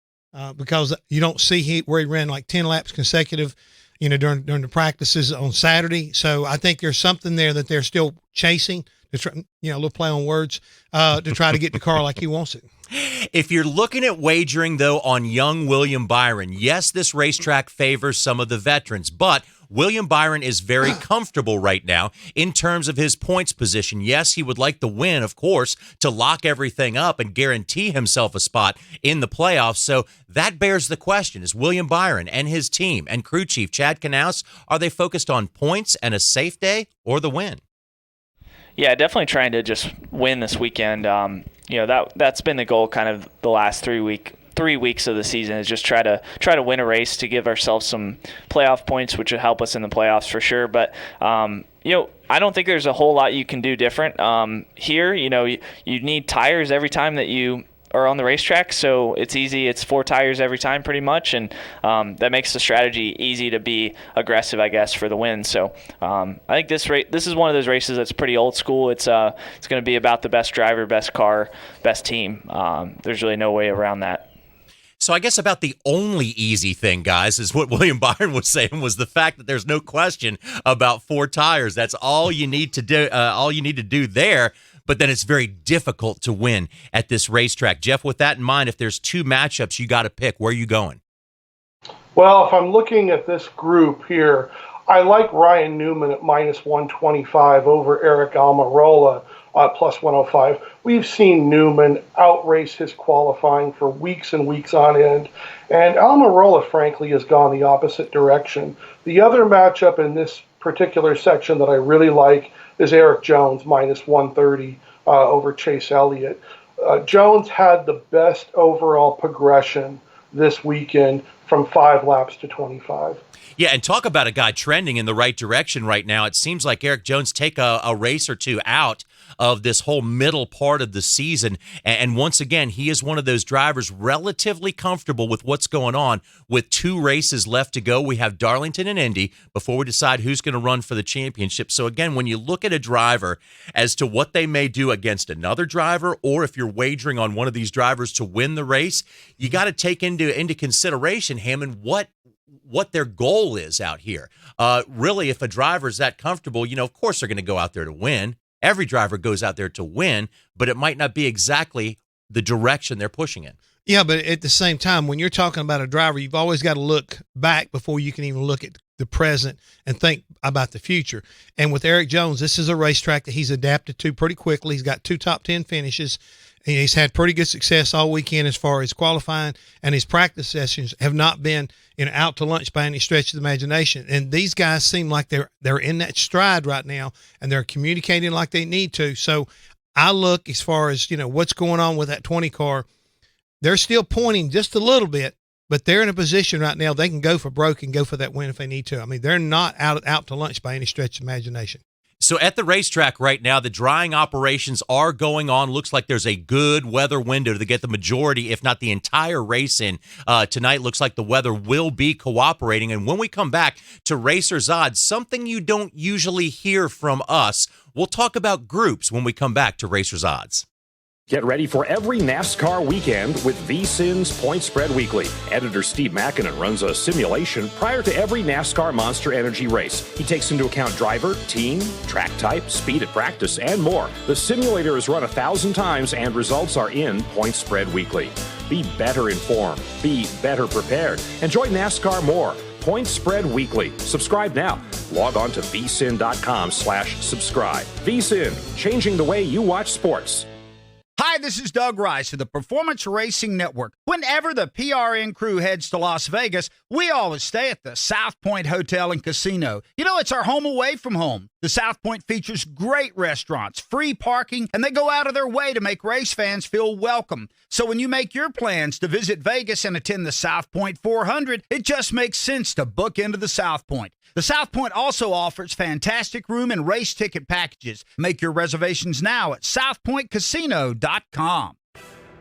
because you don't see where he ran like 10 laps consecutive, during the practices on Saturday. So I think there's something there that they're still chasing to try, a little play on words, to try to get the car like he wants it. If you're looking at wagering, though, on young William Byron, yes, this racetrack favors some of the veterans, but William Byron is very comfortable right now in terms of his points position. Yes, he would like the win, of course, to lock everything up and guarantee himself a spot in the playoffs. So that bears the question, is William Byron and his team and crew chief Chad Knaus, are they focused on points and a safe day or the win? Yeah, definitely trying to just win this weekend. That's been the goal kind of the last 3 weeks of the season, is just try to win a race to give ourselves some playoff points, which will help us in the playoffs for sure. But I don't think there's a whole lot you can do different here. You need tires every time that you are on the racetrack, so it's easy. It's 4 tires every time pretty much, and that makes the strategy easy to be aggressive, I guess, for the win. So I think this is one of those races that's pretty old school. It's going to be about the best driver, best car, best team. There's really no way around that. So I guess about the only easy thing, guys, is what William Byron was saying, was the fact that there's no question about 4 tires. That's all you need to do. All you need to do there. But then it's very difficult to win at this racetrack. Jeff, with that in mind, if there's 2 matchups you got to pick, where are you going? Well, if I'm looking at this group here, I like Ryan Newman at -125 over Eric Almirola plus 105. We've seen Newman outrace his qualifying for weeks and weeks on end, and Almirola, frankly, has gone the opposite direction. The other matchup in this particular section that I really like is Eric Jones -130 over Chase Elliott. Jones had the best overall progression this weekend from 5 laps to 25. Yeah, and talk about a guy trending in the right direction right now. It seems like Eric Jones take a race or two out of this whole middle part of the season. And once again, he is one of those drivers relatively comfortable with what's going on. With 2 races left to go, we have Darlington and Indy before we decide who's going to run for the championship. So again, when you look at a driver as to what they may do against another driver, or if you're wagering on one of these drivers to win the race, you got to take into consideration, Hammond, what their goal is out here. Really, if a driver's that comfortable, of course they're going to go out there to win. Every driver goes out there to win, but it might not be exactly the direction they're pushing in. Yeah, but at the same time, when you're talking about a driver, you've always got to look back before you can even look at the present and think about the future. And with Eric Jones, this is a racetrack that he's adapted to pretty quickly. He's got 2 top 10 finishes. And he's had pretty good success all weekend as far as qualifying, and his practice sessions have not been out to lunch by any stretch of the imagination. And these guys seem like they're in that stride right now, and they're communicating like they need to. So I look as far as what's going on with that 20 car. They're still pointing just a little bit, but they're in a position right now they can go for broke and go for that win if they need to. I mean, they're not out to lunch by any stretch of imagination. So at the racetrack right now, the drying operations are going on. Looks like there's a good weather window to get the majority, if not the entire race in. Tonight looks like the weather will be cooperating. And when we come back to Racer's Odds, something you don't usually hear from us, we'll talk about groups when we come back to Racer's Odds. Get ready for every NASCAR weekend with VSiN's Point Spread Weekly. Editor Steve Makinen runs a simulation prior to every NASCAR Monster Energy race. He takes into account driver, team, track type, speed at practice, and more. The simulator is run 1,000 times and results are in Point Spread Weekly. Be better informed. Be better prepared. Enjoy NASCAR more. Point Spread Weekly. Subscribe now. Log on to vsin.com/subscribe. VSiN, changing the way you watch sports. Hi, this is Doug Rice of the Performance Racing Network. Whenever the PRN crew heads to Las Vegas, we always stay at the South Point Hotel and Casino. It's our home away from home. The South Point features great restaurants, free parking, and they go out of their way to make race fans feel welcome. So when you make your plans to visit Vegas and attend the South Point 400, it just makes sense to book into the South Point. The South Point also offers fantastic room and race ticket packages. Make your reservations now at southpointcasino.com.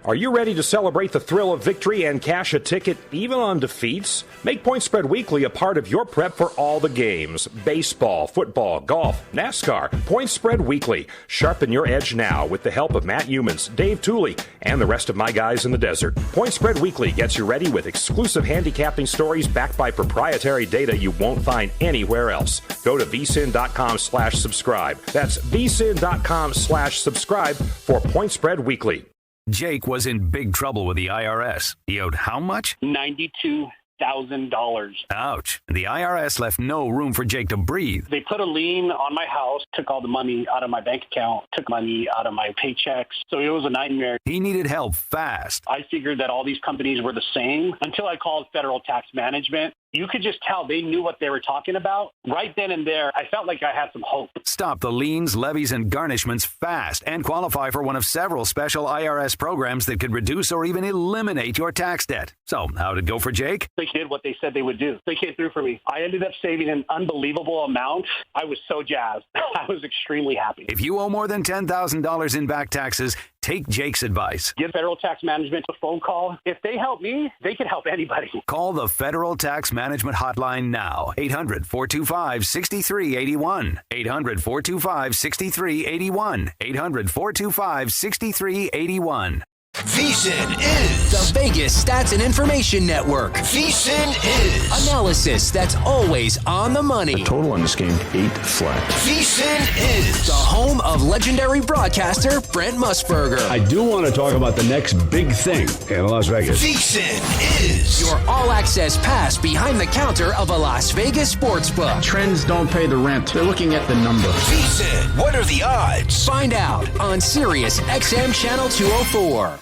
Are you ready to celebrate the thrill of victory and cash a ticket even on defeats? Make Point Spread Weekly a part of your prep for all the games. Baseball, football, golf, NASCAR. Point Spread Weekly. Sharpen your edge now with the help of Matt Humans, Dave Tooley, and the rest of my guys in the desert. Point Spread Weekly gets you ready with exclusive handicapping stories backed by proprietary data you won't find anywhere else. Go to vsin.com/subscribe. That's vsin.com/subscribe for Point Spread Weekly. Jake was in big trouble with the IRS. He owed how much? $92 $8,000. Ouch. The IRS left no room for Jake to breathe. They put a lien on my house, took all the money out of my bank account, took money out of my paychecks. So it was a nightmare. He needed help fast. I figured that all these companies were the same until I called Federal Tax Management. You could just tell they knew what they were talking about. Right then and there, I felt like I had some hope. Stop the liens, levies, and garnishments fast and qualify for one of several special IRS programs that could reduce or even eliminate your tax debt. So, how'd it go for Jake? They did what they said they would do. They came through for me. I ended up saving an unbelievable amount. I was so jazzed. I was extremely happy. If you owe more than $10,000 in back taxes, take Jake's advice. Give Federal Tax Management a phone call. If they help me, they can help anybody. Call the Federal Tax Management Hotline now. 800-425-6381. 800-425-6381. 800-425-6381. VSiN is the Vegas Stats and Information Network. VSiN is analysis that's always on the money. The total on this game, 8 flat. VSiN is the home of legendary broadcaster Brent Musburger. I do want to talk about the next big thing in Las Vegas. VSiN is your all-access pass behind the counter of a Las Vegas sportsbook. Trends don't pay the rent. They're looking at the number. VSiN, what are the odds? Find out on Sirius XM Channel 204.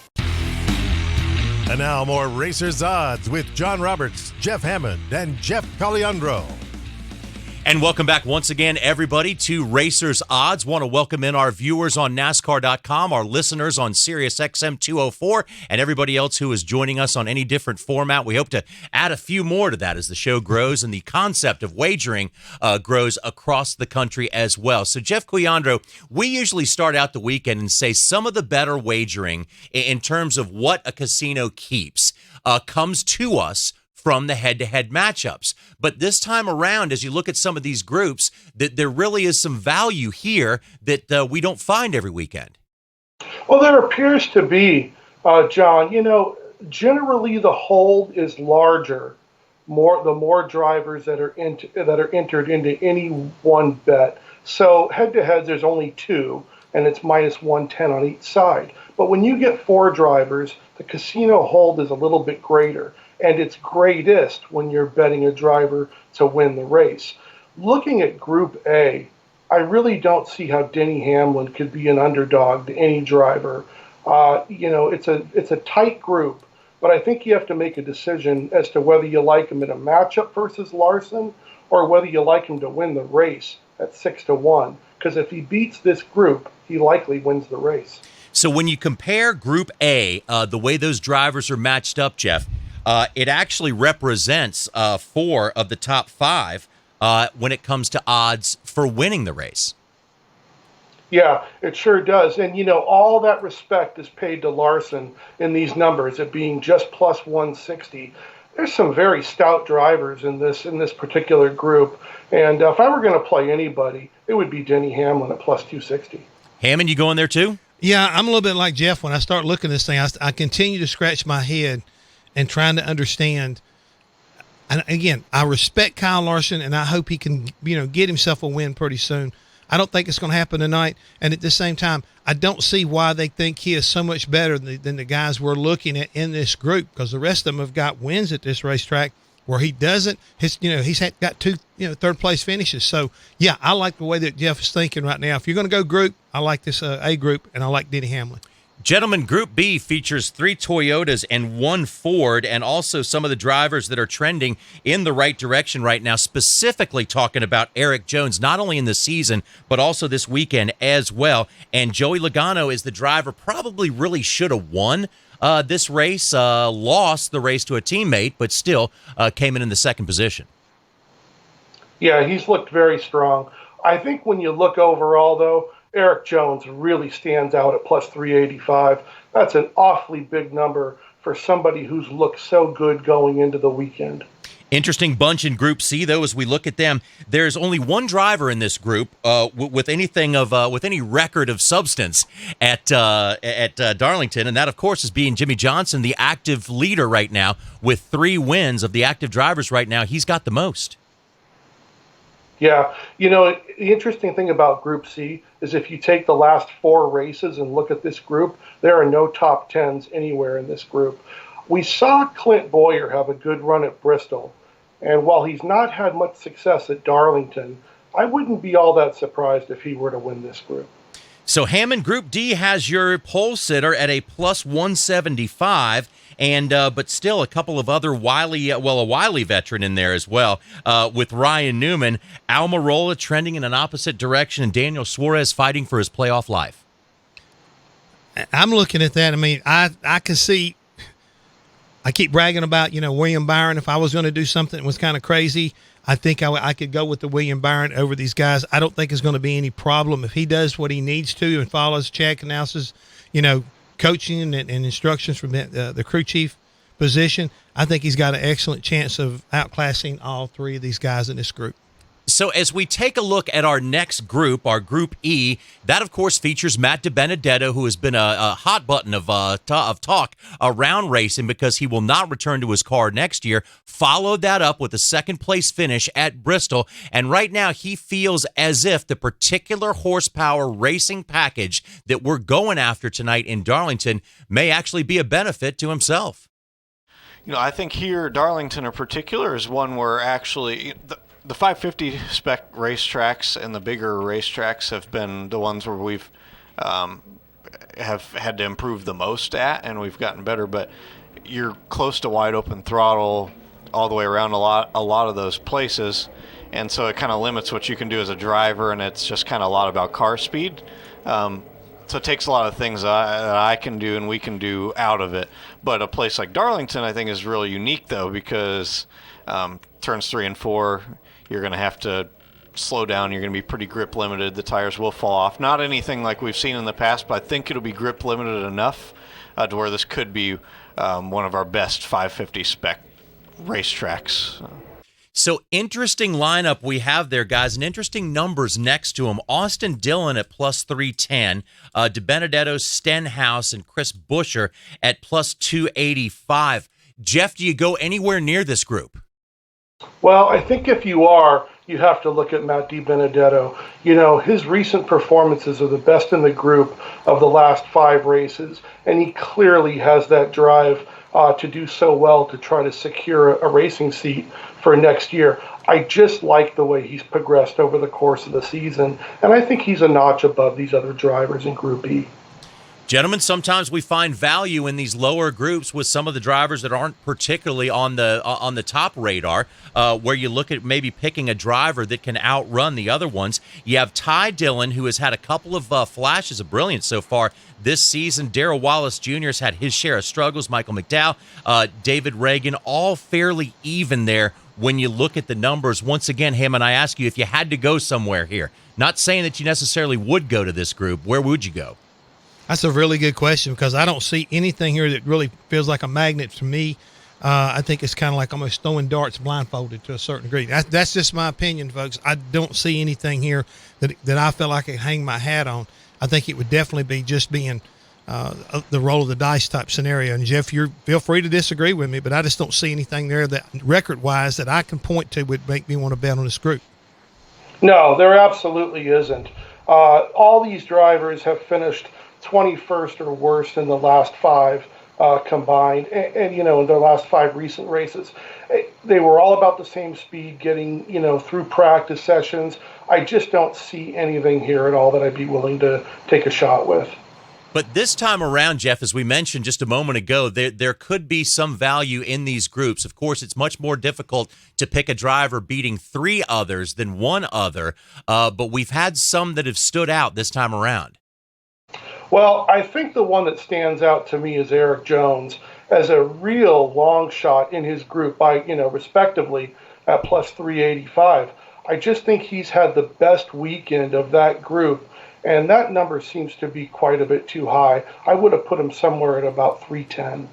And now more Racers Odds with John Roberts, Jeff Hammond, and Jeff Caliandro. And welcome back once again, everybody, to Racers Odds. Want to welcome in our viewers on NASCAR.com, our listeners on Sirius XM 204, and everybody else who is joining us on any different format. We hope to add a few more to that as the show grows and the concept of wagering grows across the country as well. So, Jeff Caliandro, we usually start out the weekend and say some of the better wagering in terms of what a casino keeps comes to us from the head-to-head matchups. But this time around, as you look at some of these groups, that there really is some value here that we don't find every weekend. Well, there appears to be, John. Generally the hold is larger, the more drivers that are entered into any one bet. So head-to-heads, there's only 2, and it's minus 110 on each side. But when you get 4 drivers, the casino hold is a little bit greater. And it's greatest when you're betting a driver to win the race. Looking at Group A, I really don't see how Denny Hamlin could be an underdog to any driver. It's a tight group, but I think you have to make a decision as to whether you like him in a matchup versus Larson or whether you like him to win the race at 6-1. Because if he beats this group, he likely wins the race. So when you compare Group A, the way those drivers are matched up, Jeff, it actually represents 4 of the top 5 when it comes to odds for winning the race. Yeah, it sure does. And, all that respect is paid to Larson in these numbers, it being just plus 160. There's some very stout drivers in this particular group. And if I were going to play anybody, it would be Denny Hamlin at plus 260. Hammond, you going there too? Yeah, I'm a little bit like Jeff. When I start looking at this thing, I continue to scratch my head and trying to understand. And again, I respect Kyle Larson, and I hope he can, get himself a win pretty soon. I don't think it's going to happen tonight. And at the same time, I don't see why they think he is so much better than the guys we're looking at in this group, because the rest of them have got wins at this racetrack where he doesn't. He's got 2 third place finishes. So yeah, I like the way that Jeff is thinking right now. If you're going to go group, I like this A group, and I like Denny Hamlin. Gentlemen, Group B features 3 Toyotas and 1 Ford, and also some of the drivers that are trending in the right direction right now, specifically talking about Eric Jones, not only in the season, but also this weekend as well. And Joey Logano is the driver, probably really should have won this race, lost the race to a teammate, but still came in the second position. Yeah, he's looked very strong. I think when you look overall, though, Eric Jones really stands out at plus 385. That's an awfully big number for somebody who's looked so good going into the weekend. Interesting bunch in Group C, though, as we look at them. There's only one driver in this group with any record of substance at Darlington, and that, of course, is being Jimmy Johnson, the active leader right now with 3 wins of the active drivers right now. He's got the most. Yeah, the interesting thing about Group C is if you take the last 4 races and look at this group, there are no top 10s anywhere in this group. We saw Clint Boyer have a good run at Bristol, and while he's not had much success at Darlington, I wouldn't be all that surprised if he were to win this group. So Hammond Group D has your pole sitter at a plus 175, and but still a couple of other a Wiley veteran in there as well, with Ryan Newman, Almirola trending in an opposite direction, and Daniel Suarez fighting for his playoff life. I'm looking at that. I mean, I can see. I keep bragging about, William Byron. If I was going to do something that was kind of crazy, I think I could go with the William Byron over these guys. I don't think it's going to be any problem if he does what he needs to and follows check, announces, coaching and instructions from the crew chief position. I think he's got an excellent chance of outclassing all three of these guys in this group. So as we take a look at our next group, our Group E, that, of course, features Matt DiBenedetto, who has been a hot button of talk around racing because he will not return to his car next year. Followed that up with a second-place finish at Bristol, and right now he feels as if the particular horsepower racing package that we're going after tonight in Darlington may actually be a benefit to himself. I think here, Darlington in particular is one where actually the 550 spec racetracks and the bigger racetracks have been the ones where we've have had to improve the most at, and we've gotten better. But you're close to wide open throttle all the way around a lot of those places, and so it kind of limits what you can do as a driver, and it's just kind of a lot about car speed. So it takes a lot of things that I can do and we can do out of it. But a place like Darlington, I think, is really unique, though, because turns 3 and 4, you're going to have to slow down. You're going to be pretty grip limited. The tires will fall off. Not anything like we've seen in the past, but I think it'll be grip limited enough to where this could be one of our best 550 spec racetracks. So interesting lineup we have there, guys, and interesting numbers next to him. Austin Dillon at plus 310, DiBenedetto, Stenhouse, and Chris Buescher at plus 285. Jeff, do you go anywhere near this group? Well, I think if you are, you have to look at Matt DiBenedetto. His recent performances are the best in the group of the last 5 races, and he clearly has that drive to do so well to try to secure a racing seat for next year. I just like the way he's progressed over the course of the season, and I think he's a notch above these other drivers in Group E. Gentlemen, sometimes we find value in these lower groups with some of the drivers that aren't particularly on the top radar, where you look at maybe picking a driver that can outrun the other ones. You have Ty Dillon, who has had a couple of flashes of brilliance so far this season. Darrell Wallace Jr. has had his share of struggles. Michael McDowell, David Reagan, all fairly even there when you look at the numbers. Once again, Hammond, I ask you, if you had to go somewhere here, not saying that you necessarily would go to this group, where would you go? That's a really good question because I don't see anything here that really feels like a magnet to me. I think it's kind of like almost throwing darts blindfolded to a certain degree. That's just my opinion, folks. I don't see anything here that I feel like I can hang my hat on. I think it would definitely be just being the roll of the dice type scenario. And, Jeff, feel free to disagree with me, but I just don't see anything there that record-wise that I can point to would make me want to bet on this group. No, there absolutely isn't. All these drivers have finished 21st or worse in the last 5 combined, and in their last 5 recent races. They were all about the same speed getting, through practice sessions. I just don't see anything here at all that I'd be willing to take a shot with. But this time around, Jeff, as we mentioned just a moment ago, there could be some value in these groups. Of course, it's much more difficult to pick a driver beating 3 others than 1 other, but we've had some that have stood out this time around. Well, I think the one that stands out to me is Eric Jones as a real long shot in his group by, respectively at plus 385. I just think he's had the best weekend of that group, and that number seems to be quite a bit too high. I would have put him somewhere at about 310.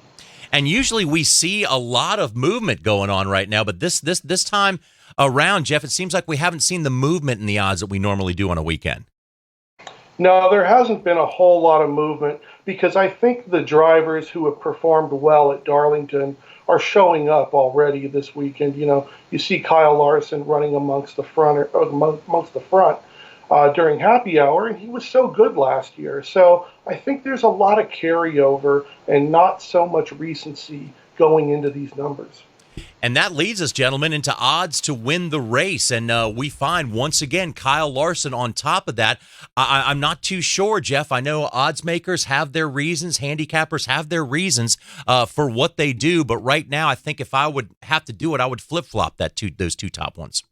And usually we see a lot of movement going on right now, but this time around, Jeff, it seems like we haven't seen the movement in the odds that we normally do on a weekend. No, there hasn't been a whole lot of movement because I think the drivers who have performed well at Darlington are showing up already this weekend. You see Kyle Larson running amongst the front during happy hour, and he was so good last year. So I think there's a lot of carryover and not so much recency going into these numbers. And that leads us, gentlemen, into odds to win the race. And we find, once again, Kyle Larson on top of that. I'm not too sure, Jeff. I know odds makers have their reasons. Handicappers have their reasons for what they do. But right now, I think if I would have to do it, I would flip-flop those two top ones.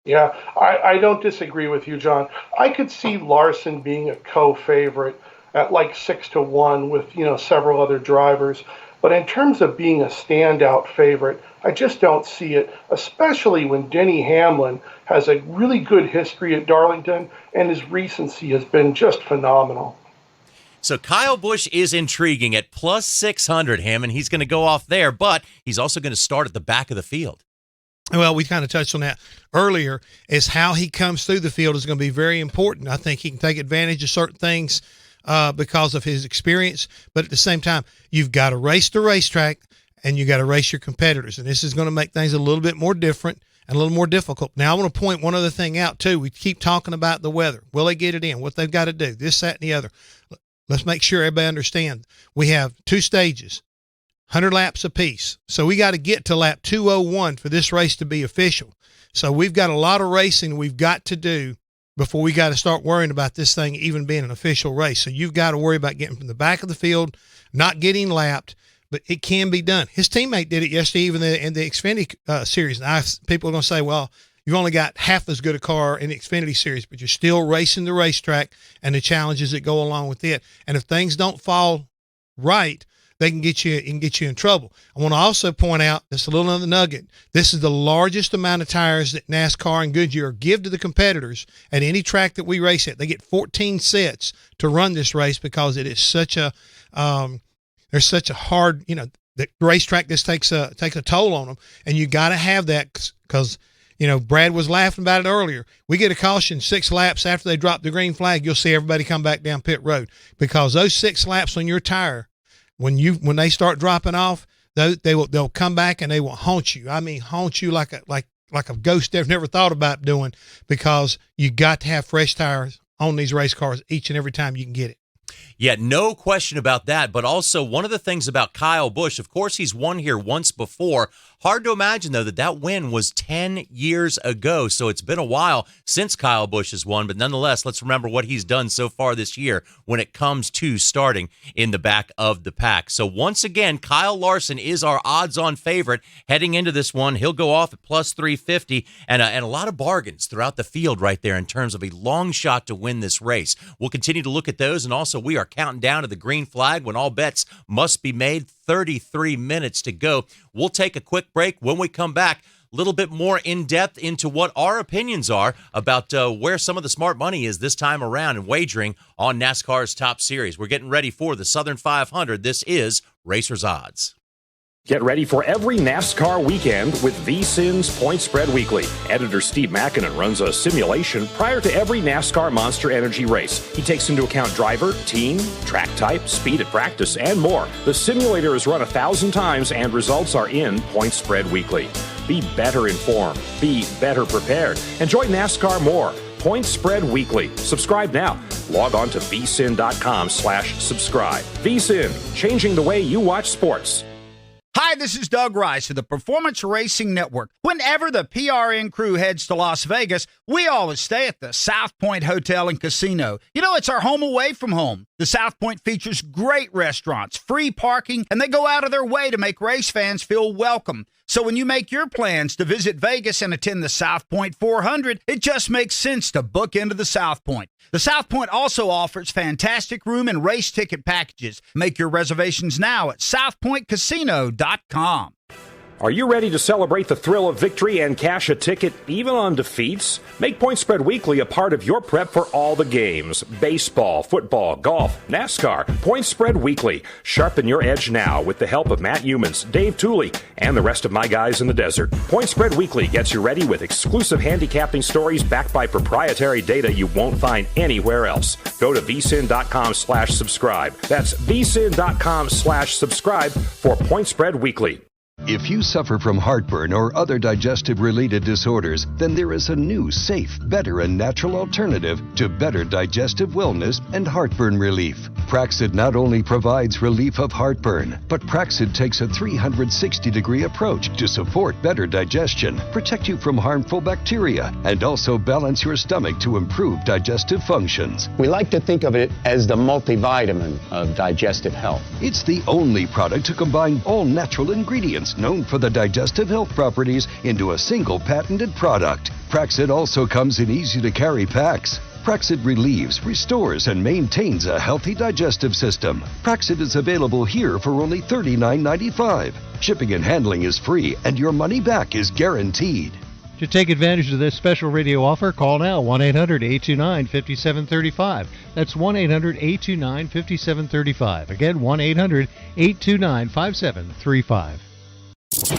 Yeah, I don't disagree with you, John. I could see Larson being a co-favorite at like 6-1 with, several other drivers. But in terms of being a standout favorite, I just don't see it, especially when Denny Hamlin has a really good history at Darlington, and his recency has been just phenomenal. So Kyle Busch is intriguing at plus 600, Hammond. He's going to go off there, but he's also going to start at the back of the field. Well, we kind of touched on that earlier, is how he comes through the field is going to be very important. I think he can take advantage of certain things because of his experience, but at the same time, you've got to race the racetrack and you got to race your competitors, and this is going to make things a little bit more different and a little more difficult. Now, I want to point one other thing out too. We keep talking about the weather. Will they get it in? What they've got to do? This, that, and the other. Let's make sure everybody understands. We have 2 stages, 100 laps apiece. So we got to get to lap 201 for this race to be official. So we've got a lot of racing we've got to do before we got to start worrying about this thing even being an official race. So you've got to worry about getting from the back of the field, not getting lapped, but it can be done. His teammate did it yesterday, even in the Xfinity Series. Now, people are going to say, well, you've only got half as good a car in the Xfinity Series, but you're still racing the racetrack and the challenges that go along with it. And if things don't fall right, they can get you in trouble. I want to also point out, just a little other nugget, this is the largest amount of tires that NASCAR and Goodyear give to the competitors at any track that we race at. They get 14 sets to run this race because it is such a there's such a hard, the racetrack just takes a toll on them, and you got to have that because Brad was laughing about it earlier. We get a caution 6 laps after they drop the green flag, you'll see everybody come back down pit road because those 6 laps on your tire, when they start dropping off, they'll come back and they will haunt you. I mean, haunt you like a ghost they've never thought about doing, because you got to have fresh tires on these race cars each and every time you can get it. Yeah, no question about that. But also, one of the things about Kyle Busch, of course, he's won here once before. Hard to imagine, though, that win was 10 years ago. So it's been a while since Kyle Busch has won. But nonetheless, let's remember what he's done so far this year when it comes to starting in the back of the pack. So once again, Kyle Larson is our odds-on favorite heading into this one. He'll go off at plus 350, and a lot of bargains throughout the field right there in terms of a long shot to win this race. We'll continue to look at those, and also we are counting down to the green flag when all bets must be made. 33 minutes to go. We'll take a quick break. When we come back, a little bit more in depth into what our opinions are about where some of the smart money is this time around and wagering on NASCAR's top series. We're getting ready for the Southern 500. This is Racer's Odds. Get ready for every NASCAR weekend with VSiN's Point Spread Weekly. Editor Steve Makinen runs a simulation prior to every NASCAR Monster Energy race. He takes into account driver, team, track type, speed at practice, and more. The simulator is run 1,000 times and results are in Point Spread Weekly. Be better informed. Be better prepared. Enjoy NASCAR more. Point Spread Weekly. Subscribe now. Log on to vsin.com/subscribe. VSiN, changing the way you watch sports. Hi, this is Doug Rice of the Performance Racing Network. Whenever the PRN crew heads to Las Vegas, we always stay at the South Point Hotel and Casino. It's our home away from home. The South Point features great restaurants, free parking, and they go out of their way to make race fans feel welcome. So when you make your plans to visit Vegas and attend the South Point 400, it just makes sense to book into the South Point. The South Point also offers fantastic room and race ticket packages. Make your reservations now at southpointcasino.com. Are you ready to celebrate the thrill of victory and cash a ticket even on defeats? Make Point Spread Weekly a part of your prep for all the games. Baseball, football, golf, NASCAR. Point Spread Weekly. Sharpen your edge now with the help of Matt Humans, Dave Tooley, and the rest of my guys in the desert. Point Spread Weekly gets you ready with exclusive handicapping stories backed by proprietary data you won't find anywhere else. Go to vsin.com/subscribe. That's vsin.com/subscribe for Point Spread Weekly. If you suffer from heartburn or other digestive-related disorders, then there is a new, safe, better, and natural alternative to better digestive wellness and heartburn relief. Praxid not only provides relief of heartburn, but Praxid takes a 360-degree approach to support better digestion, protect you from harmful bacteria, and also balance your stomach to improve digestive functions. We like to think of it as the multivitamin of digestive health. It's the only product to combine all natural ingredients known for the digestive health properties into a single patented product. Praxid also comes in easy-to-carry packs. Praxid relieves, restores, and maintains a healthy digestive system. Praxid is available here for only $39.95. Shipping and handling is free, and your money back is guaranteed. To take advantage of this special radio offer, call now 1-800-829-5735. That's 1-800-829-5735. Again, 1-800-829-5735.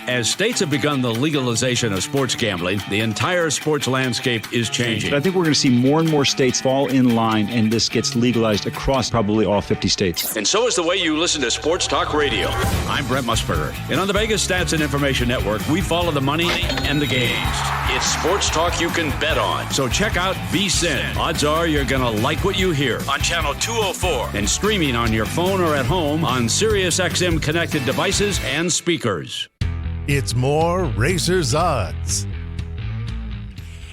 As states have begun the legalization of sports gambling, the entire sports landscape is changing. I think we're going to see more and more states fall in line, and this gets legalized across probably all 50 states. And so is the way you listen to Sports Talk Radio. I'm Brent Musburger, and on the Vegas Stats and Information Network, we follow the money and the games. It's sports talk you can bet on. So check out VSiN. Odds are you're going to like what you hear on Channel 204 and streaming on your phone or at home on SiriusXM connected devices and speakers. It's more Racers Odds.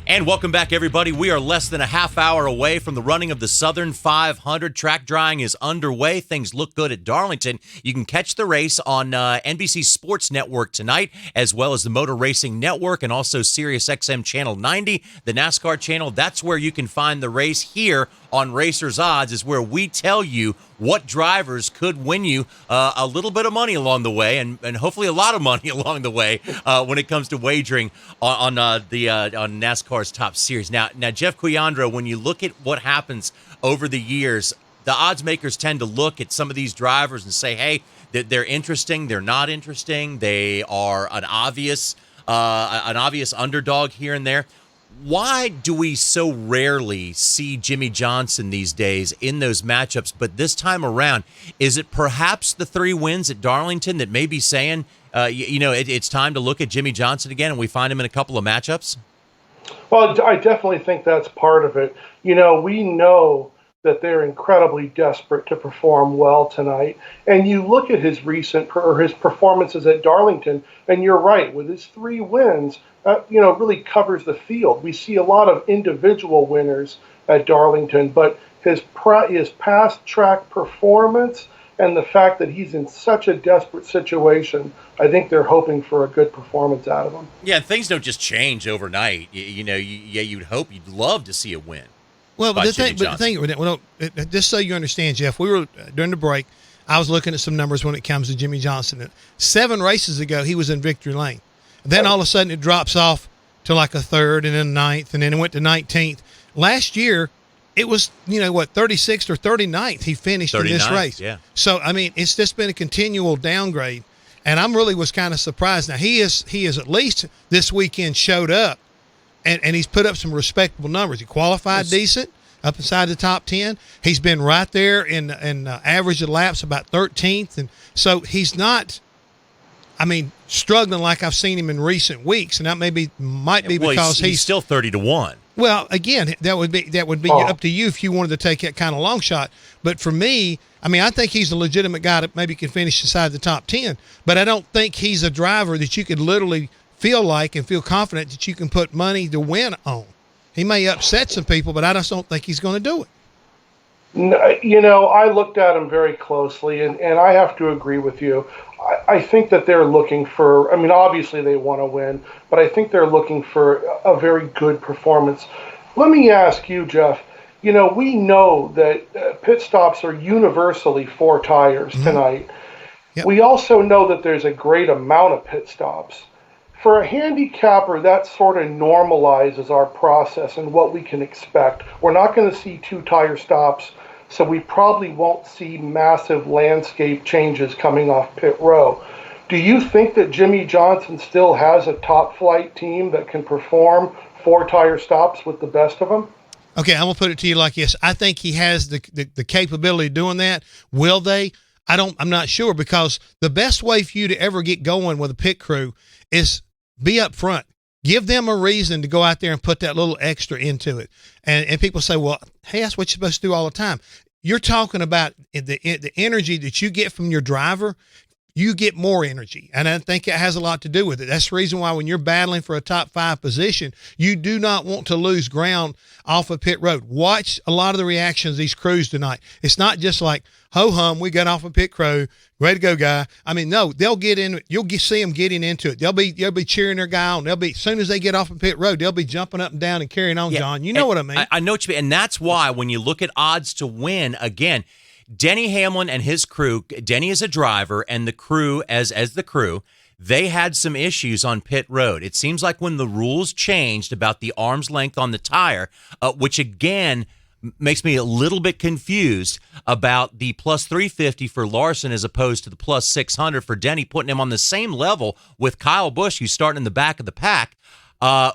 And welcome back, everybody. We are less than a half hour away from the running of the Southern 500. Track drying is underway. Things look good at Darlington. You can catch the race on NBC Sports Network tonight, as well as the Motor Racing Network and also SiriusXM Channel 90, the NASCAR channel. That's where you can find the race. Here on Racers Odds is where we tell you what drivers could win you a little bit of money along the way, and hopefully a lot of money along the way when it comes to wagering on NASCAR's top series. Now, Jeff Cuyandro, when you look at what happens over the years, the odds makers tend to look at some of these drivers and say, hey, they're interesting, they're not interesting, they are an obvious underdog here and there. Why do we so rarely see Jimmy Johnson these days in those matchups? But this time around, is it perhaps the 3 wins at Darlington that may be saying, it's time to look at Jimmy Johnson again, and we find him in a couple of matchups? Well, I definitely think that's part of it. We know that they're incredibly desperate to perform well tonight. And you look at his his performances at Darlington, and you're right, with his 3 wins, really covers the field. We see a lot of individual winners at Darlington, but his past track performance and the fact that he's in such a desperate situation, I think they're hoping for a good performance out of him. Yeah, things don't just change overnight. You'd love to see a win. Well, but the thing, just so you understand, Jeff, we were during the break. I was looking at some numbers when it comes to Jimmy Johnson. 7 races ago, he was in victory lane. Then all of a sudden, it drops off to like a 3rd, and then 9th, and then it went to 19th. Last year, it was 36th or 39th. He finished in this race. Yeah. So it's just been a continual downgrade, and was kind of surprised. Now he is at least this weekend showed up. And he's put up some respectable numbers. He qualified decent, up inside the top 10. He's been right there in average of laps, about 13th. And so he's not, struggling like I've seen him in recent weeks. And that might be because he's still 30-1. Well, again, that would be up to you if you wanted to take that kind of long shot. But for me, I think he's a legitimate guy that maybe can finish inside the top 10. But I don't think he's a driver that you could literally feel confident that you can put money to win on. He may upset some people, but I just don't think he's going to do it. I looked at him very closely, and I have to agree with you. I think that they're looking for, obviously they want to win, but I think they're looking for a very good performance. Let me ask you, Jeff, we know that pit stops are universally 4 tires tonight. Yep. We also know that there's a great amount of pit stops. For a handicapper, that sort of normalizes our process and what we can expect. We're not going to see 2 tire stops, so we probably won't see massive landscape changes coming off pit row. Do you think that Jimmy Johnson still has a top flight team that can perform 4 tire stops with the best of them? Okay, I'm going to put it to you like this. I think he has the capability of doing that. Will they? I'm not sure, because the best way for you to ever get going with a pit crew is be up front. Give them a reason to go out there and put that little extra into it. And people say, well, hey, that's what you're supposed to do all the time. You're talking about the energy that you get from your driver. You get more energy. And I think it has a lot to do with it. That's the reason why when you're battling for a top 5 position, you do not want to lose ground off of pit road. Watch a lot of the reactions of these crews tonight. It's not just like, ho-hum, we got off a pit crew, ready to go, guy. I mean, no, they'll get in it. You'll see them getting into it. They'll be cheering their guy on. As soon as they get off a pit road, they'll be jumping up and down and carrying on, John. You know what I mean? I know what you mean. And that's why when you look at odds to win, again, Denny Hamlin and his crew, Denny is a driver and the crew as the crew, they had some issues on pit road. It seems like when the rules changed about the arm's length on the tire, which again makes me a little bit confused about the plus 350 for Larson as opposed to the plus 600 for Denny, putting him on the same level with Kyle Busch, who's starting in the back of the pack.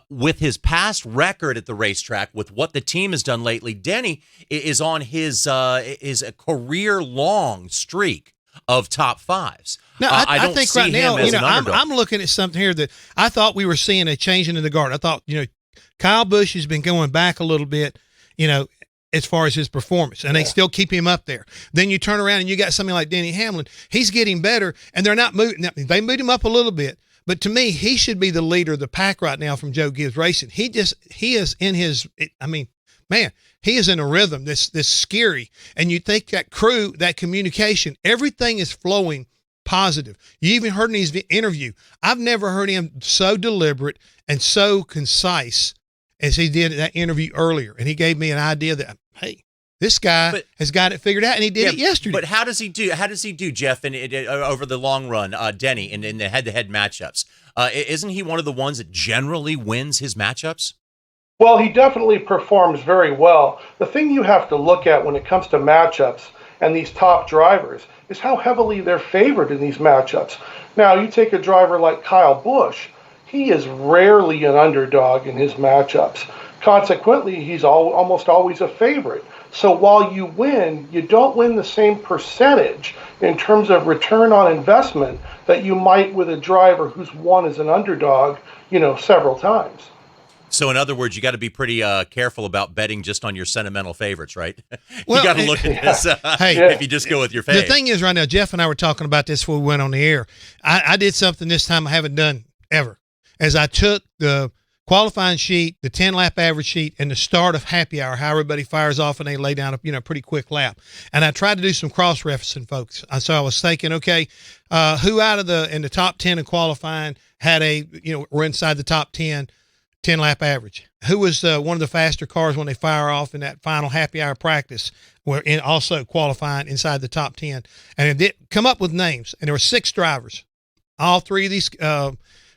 With his past record at the racetrack, with what the team has done lately, Denny is on his a career-long streak of top 5s. No, I I think right now, I'm looking at something here that I thought we were seeing a changing in the guard. I thought, Kyle Busch has been going back a little bit, as far as his performance, and they still keep him up there. Then you turn around and you got something like Denny Hamlin. He's getting better, and they're not moving. They moved him up a little bit. But to me, he should be the leader of the pack right now from Joe Gibbs Racing. He is in his, he is in a rhythm that's scary. And you think that crew, that communication, everything is flowing positive. You even heard in his interview, I've never heard him so deliberate and so concise as he did that interview earlier. And he gave me an idea that, hey, this guy has got it figured out, and he did it yesterday. But how does he do, Jeff, over the long run, Denny, in the head-to-head matchups? Isn't he one of the ones that generally wins his matchups? Well, he definitely performs very well. The thing you have to look at when it comes to matchups and these top drivers is how heavily they're favored in these matchups. Now, you take a driver like Kyle Busch, he is rarely an underdog in his matchups. Consequently, he's almost always a favorite. So while you win, you don't win the same percentage in terms of return on investment that you might with a driver who's won as an underdog, several times. So in other words, you got to be pretty careful about betting just on your sentimental favorites, right? You got to look at this if you just go with your favorite. The thing is right now, Jeff and I were talking about this before we went on the air. I did something this time I haven't done ever. As I took the qualifying sheet, the 10-lap average sheet, and the start of happy hour, how everybody fires off and they lay down a pretty quick lap. And I tried to do some cross-referencing, folks. So I was thinking, okay, who out of in the top 10 in qualifying had were inside the top 10-lap average? Who was one of the faster cars when they fire off in that final happy hour practice, were also qualifying inside the top 10? And it did come up with names, and there were 6 drivers. All 3 of these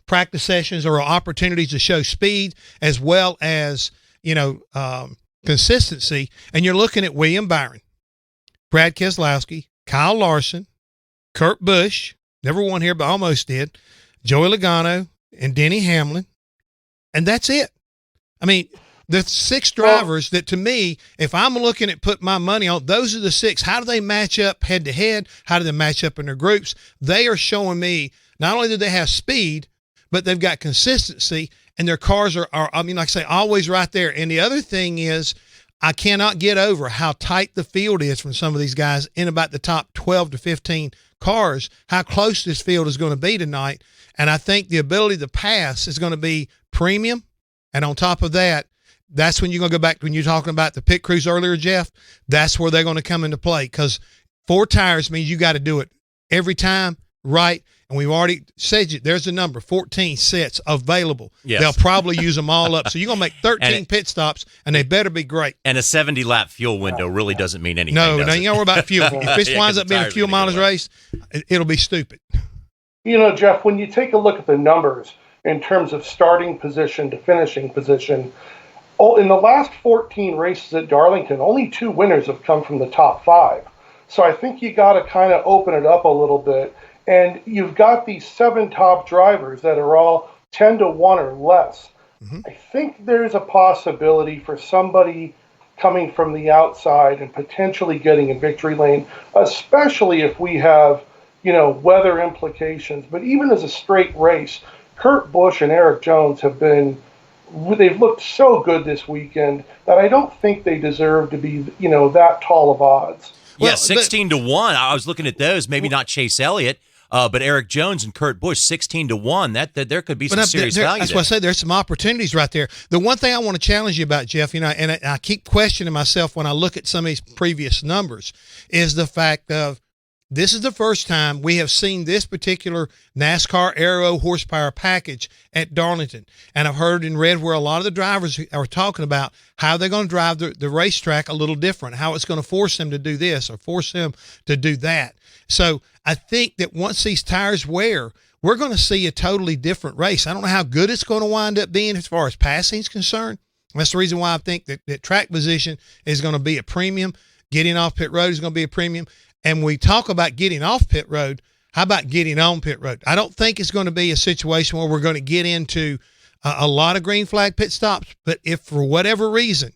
practice sessions are opportunities to show speed as well as, consistency. And you're looking at William Byron, Brad Keselowski, Kyle Larson, Kurt Busch, never won here, but almost did, Joey Logano, and Denny Hamlin. And that's it. I mean, the 6 drivers that, to me, if I'm looking at putting my money on, those are the 6. How do they match up head to head? How do they match up in their groups? They are showing me not only do they have speed, but they've got consistency, and their cars are like I say, always right there. And the other thing is, I cannot get over how tight the field is from some of these guys in about the top 12 to 15 cars, how close this field is going to be tonight. And I think the ability to pass is going to be premium. And on top of that, that's when you're going to go back to when you're talking about the pit crews earlier, Jeff. That's where they're going to come into play, because 4 tires means you got to do it every time right. And we've already said there's a number, 14 sets available. Yes. They'll probably use them all up. So you're going to make 13 pit stops, and they better be great. And a 70-lap fuel window really doesn't mean anything, No, does it? you don't worry about fuel. If this winds up being a fuel mileage race, it'll be stupid. Jeff, when you take a look at the numbers in terms of starting position to finishing position, in the last 14 races at Darlington, only 2 winners have come from the top 5. So I think you got to kind of open it up a little bit. And you've got these 7 top drivers that are all 10 to 1 or less. Mm-hmm. I think there's a possibility for somebody coming from the outside and potentially getting in victory lane, especially if we have, weather implications. But even as a straight race, Kurt Busch and Eric Jones they've looked so good this weekend that I don't think they deserve to be, that tall of odds. Yeah, 16-1. I was looking at those. Maybe not Chase Elliott, but Eric Jones and Kurt Busch, 16-1. That there could be some serious value. That's why I say there's some opportunities right there. The one thing I want to challenge you about, Jeff, and I keep questioning myself when I look at some of these previous numbers, is the fact of this is the first time we have seen this particular NASCAR Aero horsepower package at Darlington. And I've heard and read where a lot of the drivers are talking about how they're going to drive the racetrack a little different, how it's going to force them to do this or force them to do that. So I think that once these tires wear, we're going to see a totally different race. I don't know how good it's going to wind up being as far as passing is concerned. That's the reason why I think that track position is going to be a premium. Getting off pit road is going to be a premium. And we talk about getting off pit road. How about getting on pit road? I don't think it's going to be a situation where we're going to get into a lot of green flag pit stops. But if for whatever reason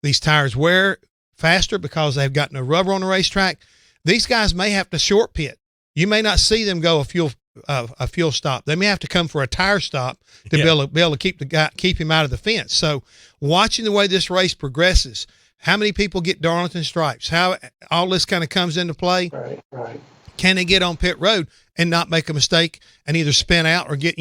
these tires wear faster because they've got no rubber on the racetrack, these guys may have to short pit. You may not see them go a fuel stop. They may have to come for a tire stop to be able to keep him out of the fence. So watching the way this race progresses, how many people get Darlington stripes? How all this kind of comes into play. Right. Can they get on pit road and not make a mistake and either spin out or get,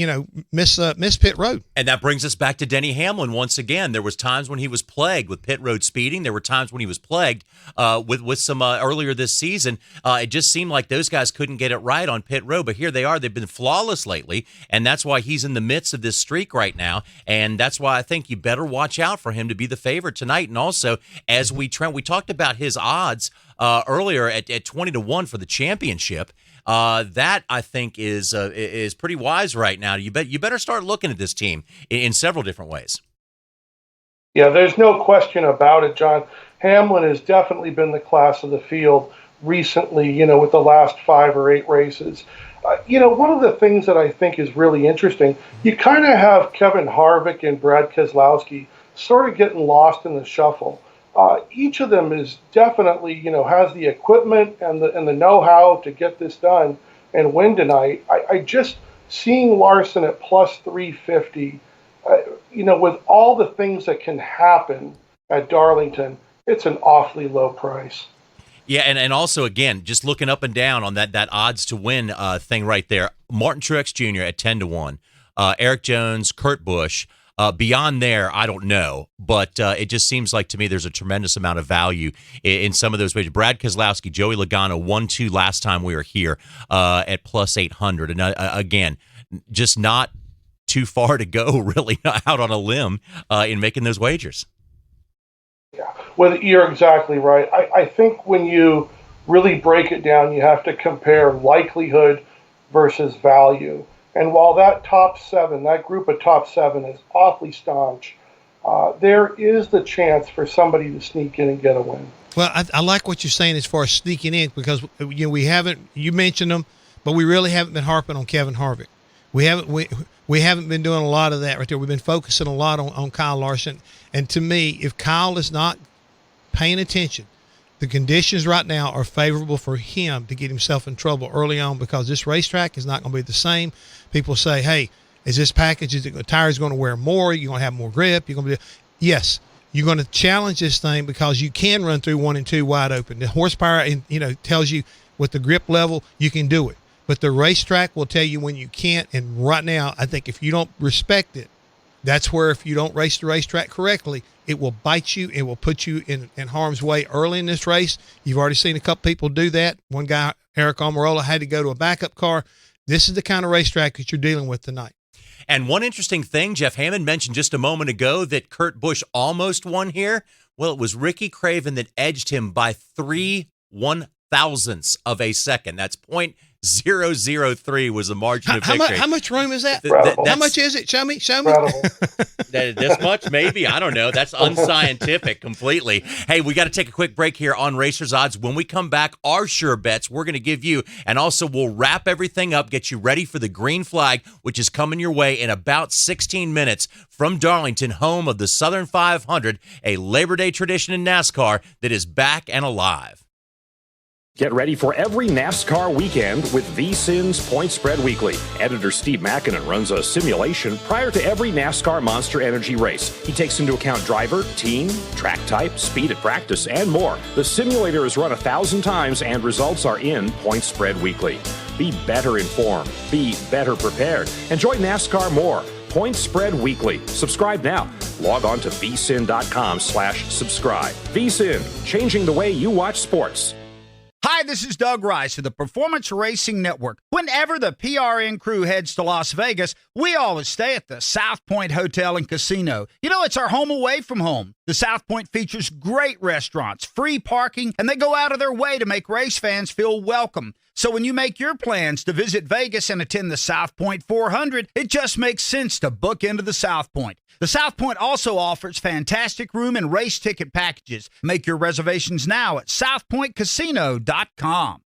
miss pit road? And that brings us back to Denny Hamlin once again. There was times when he was plagued with pit road speeding. There were times when he was plagued with some earlier this season. It just seemed like those guys couldn't get it right on pit road. But here they are. They've been flawless lately, and that's why he's in the midst of this streak right now. And that's why I think you better watch out for him to be the favorite tonight. And also, as we talked about his odds earlier at 20-1 for the championship. That I think is pretty wise right now. You better start looking at this team in several different ways. Yeah, there's no question about it, John. Hamlin has definitely been the class of the field recently, with the last 5 or 8 races. One of the things that I think is really interesting, you kind of have Kevin Harvick and Brad Keselowski sort of getting lost in the shuffle. Each of them is definitely, has the equipment and the know-how to get this done and win tonight. I just seeing Larson at plus 350, with all the things that can happen at Darlington, it's an awfully low price. Yeah, and also, again, just looking up and down on that odds to win thing right there, Martin Truex Jr. at 10-1, Eric Jones, Kurt Busch. Beyond there, I don't know, but it just seems like to me there's a tremendous amount of value in some of those ways. Brad Keselowski, Joey Logano, 1-2 last time we were here at plus 800. And again, just not too far to go really out on a limb in making those wagers. Yeah, well, you're exactly right. I think when you really break it down, you have to compare likelihood versus value. And while that group of top 7 is awfully staunch, there is the chance for somebody to sneak in and get a win. Well, I like what you're saying as far as sneaking in because you mentioned them, but we really haven't been harping on Kevin Harvick. We haven't been doing a lot of that right there. We've been focusing a lot on Kyle Larson. And to me, if Kyle is not paying attention, the conditions right now are favorable for him to get himself in trouble early on because this racetrack is not going to be the same. People say, hey, is this package, the tires going to wear more? You're going to have more grip? Yes, you're going to challenge this thing because you can run through 1 and 2 wide open. The horsepower, tells you with the grip level, you can do it. But the racetrack will tell you when you can't. And right now, I think if you don't respect it, that's where if you don't race the racetrack correctly, it will bite you. It will put you in harm's way early in this race. You've already seen a couple people do that. One guy, Eric Almirola, had to go to a backup car. This is the kind of racetrack that you're dealing with tonight. And one interesting thing, Jeff Hammond mentioned just a moment ago that Kurt Busch almost won here. Well, it was Ricky Craven that edged him by 3 1/1000ths of a second. That's 0.003 was the margin of victory. How much room is that? How much is it? Show me. This much, maybe. I don't know. That's unscientific completely. Hey, we got to take a quick break here on Racers Odds. When we come back, our sure bets we're going to give you, and also we'll wrap everything up, get you ready for the green flag, which is coming your way in about 16 minutes from Darlington, home of the Southern 500, a Labor Day tradition in NASCAR that is back and alive. Get ready for every NASCAR weekend with VSiN's Point Spread Weekly. Editor Steve Mackinnon runs a simulation prior to every NASCAR Monster Energy race. He takes into account driver, team, track type, speed at practice, and more. The simulator is run 1,000 times and results are in Point Spread Weekly. Be better informed. Be better prepared. Enjoy NASCAR more. Point Spread Weekly. Subscribe now. Log on to vsin.com/subscribe. VSiN, changing the way you watch sports. Hi, this is Doug Rice of the Performance Racing Network. Whenever the PRN crew heads to Las Vegas, we always stay at the South Point Hotel and Casino. You know, it's our home away from home. The South Point features great restaurants, free parking, and they go out of their way to make race fans feel welcome. So when you make your plans to visit Vegas and attend the South Point 400, it just makes sense to book into the South Point. The South Point also offers fantastic room and race ticket packages. Make your reservations now at southpointcasino.com.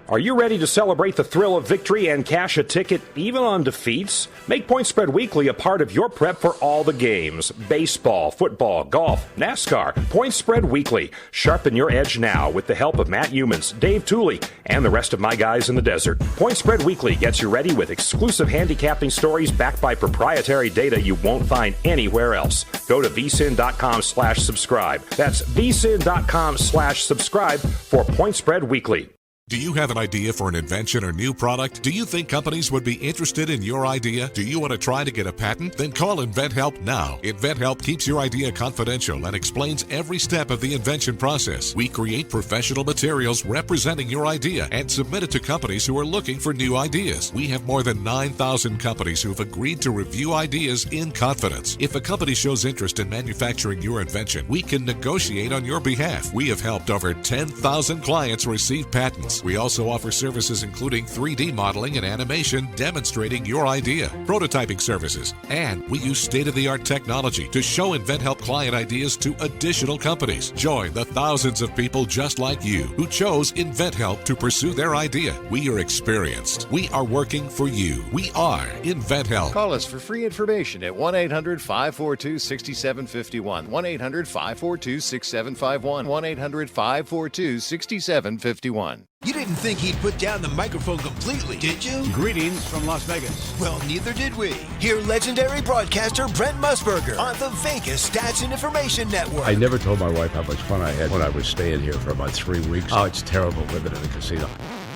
Are you ready to celebrate the thrill of victory and cash a ticket even on defeats? Make Point Spread Weekly a part of your prep for all the games. Baseball, football, golf, NASCAR. Point Spread Weekly. Sharpen your edge now with the help of Matt Humans, Dave Tooley, and the rest of my guys in the desert. Point Spread Weekly gets you ready with exclusive handicapping stories backed by proprietary data you won't find anywhere else. Go to vsin.com/subscribe. That's vsin.com/subscribe for Point Spread Weekly. Do you have an idea for an invention or new product? Do you think companies would be interested in your idea? Do you want to try to get a patent? Then call InventHelp now. InventHelp keeps your idea confidential and explains every step of the invention process. We create professional materials representing your idea and submit it to companies who are looking for new ideas. We have more than 9,000 companies who have agreed to review ideas in confidence. If a company shows interest in manufacturing your invention, we can negotiate on your behalf. We have helped over 10,000 clients receive patents. We also offer services including 3D modeling and animation demonstrating your idea, prototyping services, and we use state-of-the-art technology to show InventHelp client ideas to additional companies. Join the thousands of people just like you who chose InventHelp to pursue their idea. We are experienced. We are working for you. We are InventHelp. Call us for free information at 1-800-542-6751, 1-800-542-6751, 1-800-542-6751. You didn't think he'd put down the microphone completely, did you? Greetings from Las Vegas. Well, neither did we. Hear legendary broadcaster Brent Musburger on the Vegas Stats and Information Network. I never told my wife how much fun I had when I was staying here for about 3 weeks. Oh, it's terrible living in a casino.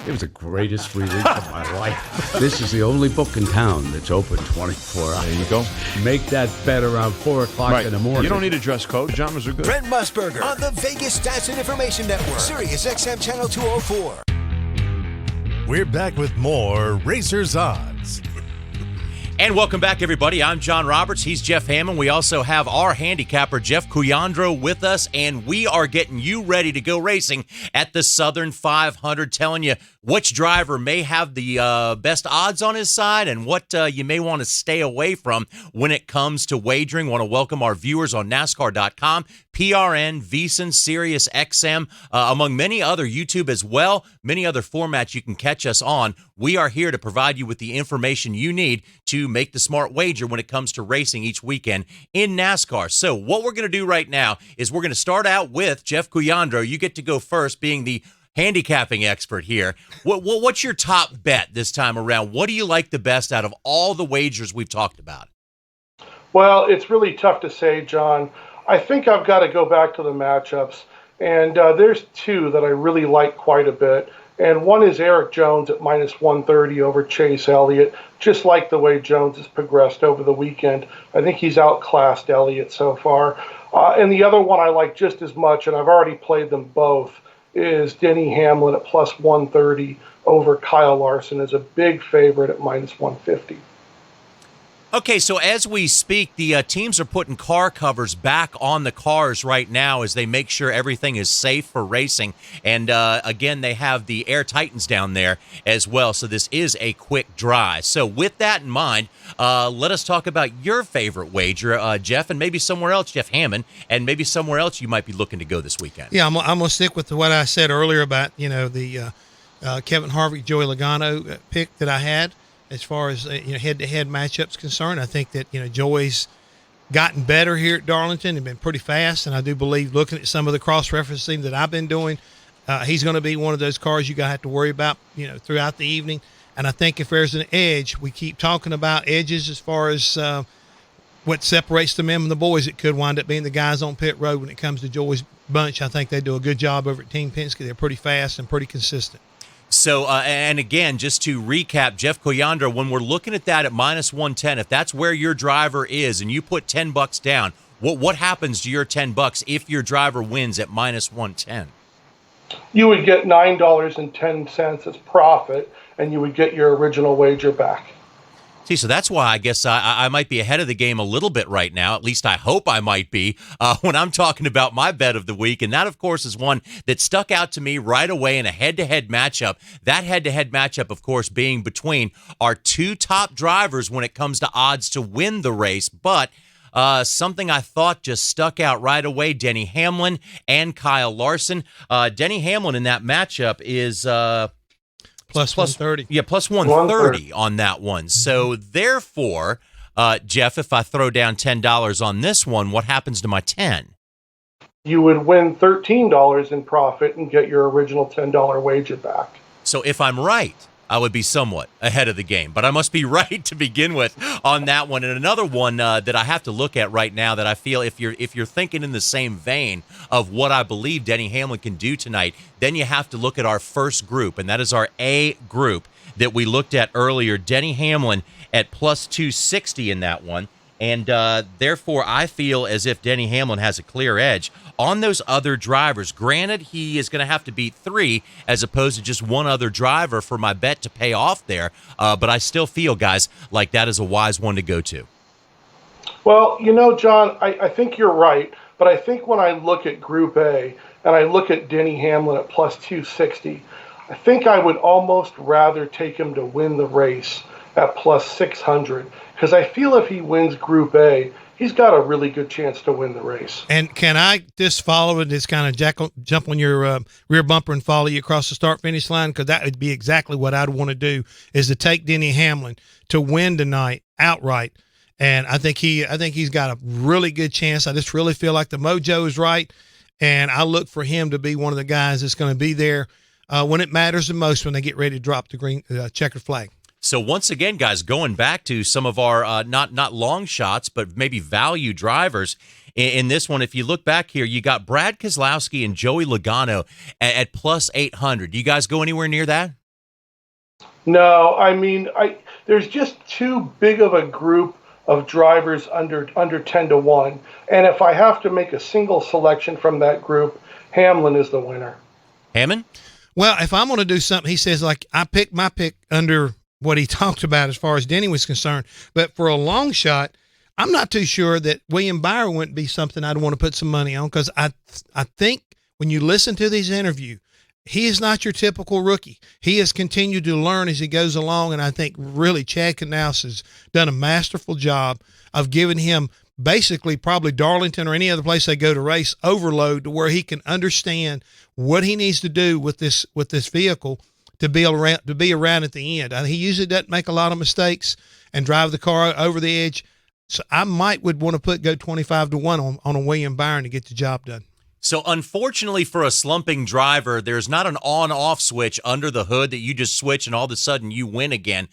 It was the greatest 3 weeks of my life. This is the only book in town that's open 24 hours. There you go. Make that bet around 4 o'clock in the morning. You don't need a dress code. Pajamas are good. Brent Musburger on the Vegas Stats and Information Network. Sirius XM Channel 204. We're back with more Racers Odds. And welcome back, everybody. I'm John Roberts. He's Jeff Hammond. We also have our handicapper, Jeff Cuyandro, with us, and we are getting you ready to go racing at the Southern 500, telling you which driver may have the best odds on his side and what you may want to stay away from when it comes to wagering. Want to welcome our viewers on NASCAR.com, PRN, VSiN, Sirius XM, among many other, YouTube as well, many other formats you can catch us on. We are here to provide you with the information you need to make the smart wager when it comes to racing each weekend in NASCAR. So what we're going to do right now is we're going to start out with Jeff Cuyandro. You get to go first, being the handicapping expert here. What's your top bet this time around? What do you like the best out of all the wagers we've talked about? Well, it's really tough to say, John. I think I've got to go back to the matchups, and there's two that I really like quite a bit. And one is Eric Jones at minus 130 over Chase Elliott, just like the way Jones has progressed over the weekend. I think he's outclassed Elliott so far. And the other one I like just as much, and I've already played them both, is Denny Hamlin at plus 130 over Kyle Larson as a big favorite at minus 150. Okay, so as we speak, the teams are putting car covers back on the cars right now as they make sure everything is safe for racing. And again, they have the Air Titans down there as well. So this is a quick dry. So with that in mind, let us talk about your favorite wager, Jeff, and maybe somewhere else, Jeff Hammond, and maybe somewhere else you might be looking to go this weekend. Yeah, I'm going to stick with what I said earlier about, the Kevin Harvick, Joey Logano pick that I had. As far as head-to-head matchups concerned, I think that Joey's gotten better here at Darlington and been pretty fast, and I do believe, looking at some of the cross-referencing that I've been doing, he's going to be one of those cars you're going to have to worry about throughout the evening. And I think if there's an edge, we keep talking about edges as far as what separates the men from the boys. It could wind up being the guys on pit road when it comes to Joey's bunch. I think they do a good job over at Team Penske. They're pretty fast and pretty consistent. So, and again, just to recap, Jeff Coyandra, when we're looking at that at -110, if that's where your driver is and you put $10 down, what happens to your $10 if your driver wins at -110? You would get $9.10 as profit, and you would get your original wager back. See, so that's why I guess I might be ahead of the game a little bit right now. At least I hope I might be when I'm talking about my bet of the week. And that, of course, is one that stuck out to me right away in a head-to-head matchup. That head-to-head matchup, of course, being between our two top drivers when it comes to odds to win the race. But something I thought just stuck out right away, Denny Hamlin and Kyle Larson. Denny Hamlin in that matchup is plus 130. Yeah, plus 130 on that one. So therefore, Jeff, if I throw down $10 on this one, what happens to my 10? You would win $13 in profit and get your original $10 wager back. So if I'm right, I would be somewhat ahead of the game, but I must be right to begin with on that one. And another one that I have to look at right now that I feel if you're thinking in the same vein of what I believe Denny Hamlin can do tonight, then you have to look at our first group, and that is our A group that we looked at earlier. Denny Hamlin at plus 260 in that one. And therefore, I feel as if Denny Hamlin has a clear edge on those other drivers. Granted, he is going to have to beat 3 as opposed to just one other driver for my bet to pay off there. But I still feel, guys, like that is a wise one to go to. Well, John, I think you're right. But I think when I look at Group A and I look at Denny Hamlin at plus 260, I think I would almost rather take him to win the race at plus 600. Because I feel if he wins Group A, he's got a really good chance to win the race. And can I just follow and just kind of jump on your rear bumper and follow you across the start-finish line? Because that would be exactly what I'd want to do, is to take Denny Hamlin to win tonight outright. And I think he's got a really good chance. I just really feel like the mojo is right, and I look for him to be one of the guys that's going to be there when it matters the most, when they get ready to drop the green checkered flag. So once again, guys, going back to some of our not long shots, but maybe value drivers in this one, if you look back here, you got Brad Keselowski and Joey Logano at plus 800. Do you guys go anywhere near that? No, I mean, there's just too big of a group of drivers under 10 to 1. And if I have to make a single selection from that group, Hamlin is the winner. Hammond? Well, if I'm going to do something, he says, like, I picked my pick under what he talked about as far as Denny was concerned. But for a long shot, I'm not too sure that William Byron wouldn't be something I'd want to put some money on, because I think when you listen to these interviews, he is not your typical rookie. He has continued to learn as he goes along, and I think really Chad Knaus has done a masterful job of giving him basically probably Darlington or any other place they go to race overload, to where he can understand what he needs to do with this vehicle to be around at the end. He usually doesn't make a lot of mistakes and drive the car over the edge. So I would want to go 25 to 1 on a William Byron to get the job done. So unfortunately for a slumping driver, there's not an on-off switch under the hood that you just switch and all of a sudden you win again.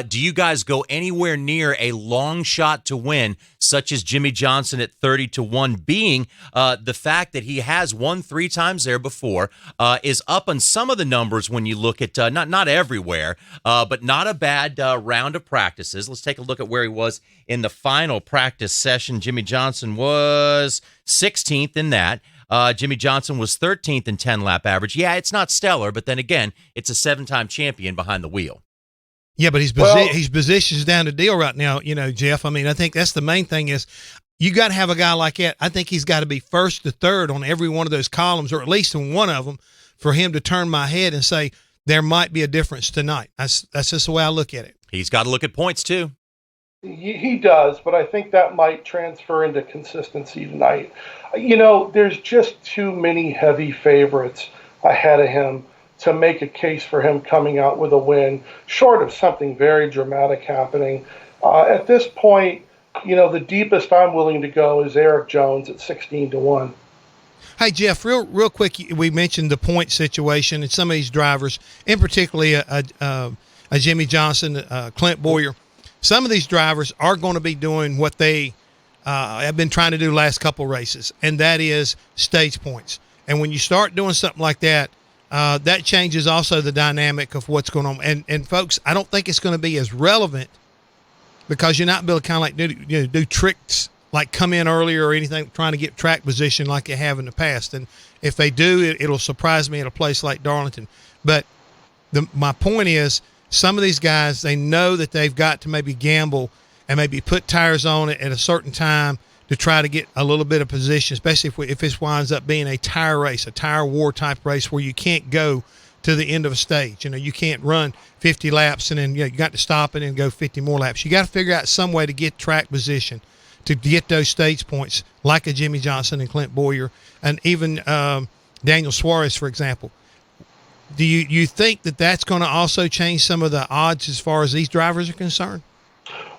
Do you guys go anywhere near a long shot to win, such as Jimmy Johnson at 30 to 1, being the fact that he has won 3 times there before, is up on some of the numbers when you look at, not everywhere, but not a bad round of practices. Let's take a look at where he was in the final practice session. Jimmy Johnson was 16th in that. Jimmy Johnson was 13th in 10-lap average. Yeah, it's not stellar, but then again, it's a 7-time champion behind the wheel. Yeah, but his position's down to deal right now, Jeff. I mean, I think that's the main thing is you got to have a guy like that. I think he's got to be first to third on every one of those columns, or at least in one of them, for him to turn my head and say there might be a difference tonight. That's just the way I look at it. He's got to look at points too. He does, but I think that might transfer into consistency tonight. There's just too many heavy favorites ahead of him to make a case for him coming out with a win, short of something very dramatic happening. At this point, the deepest I'm willing to go is Eric Jones at 16-1. Hey, Jeff, real quick, we mentioned the point situation and some of these drivers, in particularly a Jimmy Johnson, Clint Boyer. Some of these drivers are going to be doing what they have been trying to do last couple races, and that is stage points. And when you start doing something like that, that changes also the dynamic of what's going on. And folks, I don't think it's going to be as relevant because you're not able to kind of like do tricks like come in earlier or anything, trying to get track position like they have in the past. And if they do, it'll surprise me at a place like Darlington. But my point is, some of these guys, they know that they've got to maybe gamble and maybe put tires on it at a certain time to try to get a little bit of position, especially if it winds up being a tire race, a tire war type race where you can't go to the end of a stage. You can't run 50 laps and then you got to stop it and go 50 more laps. You got to figure out some way to get track position to get those stage points like a Jimmy Johnson and Clint Boyer and even Daniel Suarez, for example. Do you think that that's going to also change some of the odds as far as these drivers are concerned?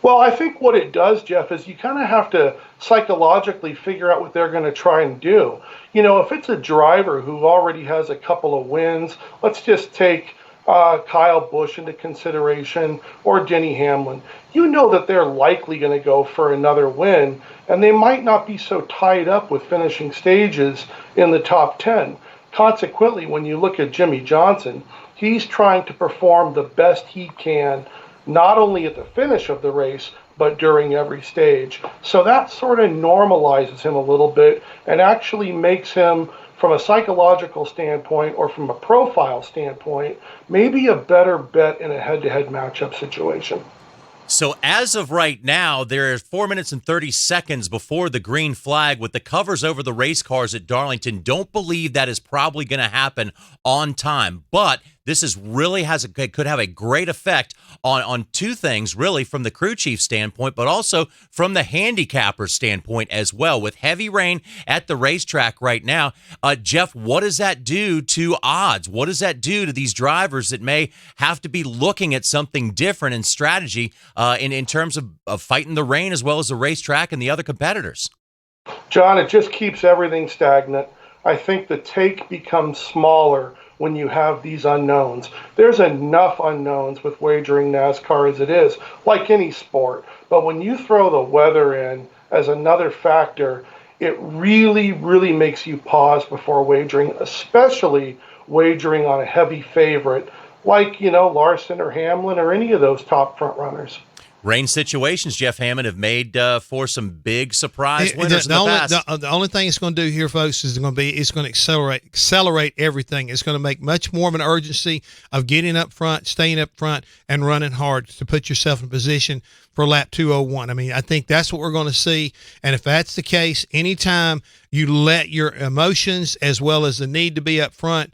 Well, I think what it does, Jeff, is you kind of have to psychologically figure out what they're going to try and do. If it's a driver who already has a couple of wins, let's just take Kyle Busch into consideration or Denny Hamlin. That they're likely going to go for another win, and they might not be so tied up with finishing stages in the top 10. Consequently, when you look at Jimmy Johnson, he's trying to perform the best he can, not only at the finish of the race, but during every stage. So that sort of normalizes him a little bit and actually makes him, from a psychological standpoint or from a profile standpoint, maybe a better bet in a head-to-head matchup situation. So as of right now, there are 4 minutes and 30 seconds before the green flag with the covers over the race cars at Darlington. Don't believe that is probably going to happen on time, but this is really could have a great effect on two things, really, from the crew chief standpoint, but also from the handicapper standpoint as well. With heavy rain at the racetrack right now, Jeff, what does that do to odds? What does that do to these drivers that may have to be looking at something different in strategy in terms of fighting the rain as well as the racetrack and the other competitors? John, it just keeps everything stagnant. I think the take becomes smaller when you have these unknowns. There's enough unknowns with wagering NASCAR as it is, like any sport. But when you throw the weather in as another factor, it really, really makes you pause before wagering, especially wagering on a heavy favorite like, Larson or Hamlin or any of those top front runners. Rain situations, Jeff Hammond, have made for some big surprise winners in the past. The only thing it's going to do here, folks, is it's going to accelerate everything. It's going to make much more of an urgency of getting up front, staying up front, and running hard to put yourself in position for lap 201. I mean, I think that's what we're going to see. And if that's the case, anytime you let your emotions as well as the need to be up front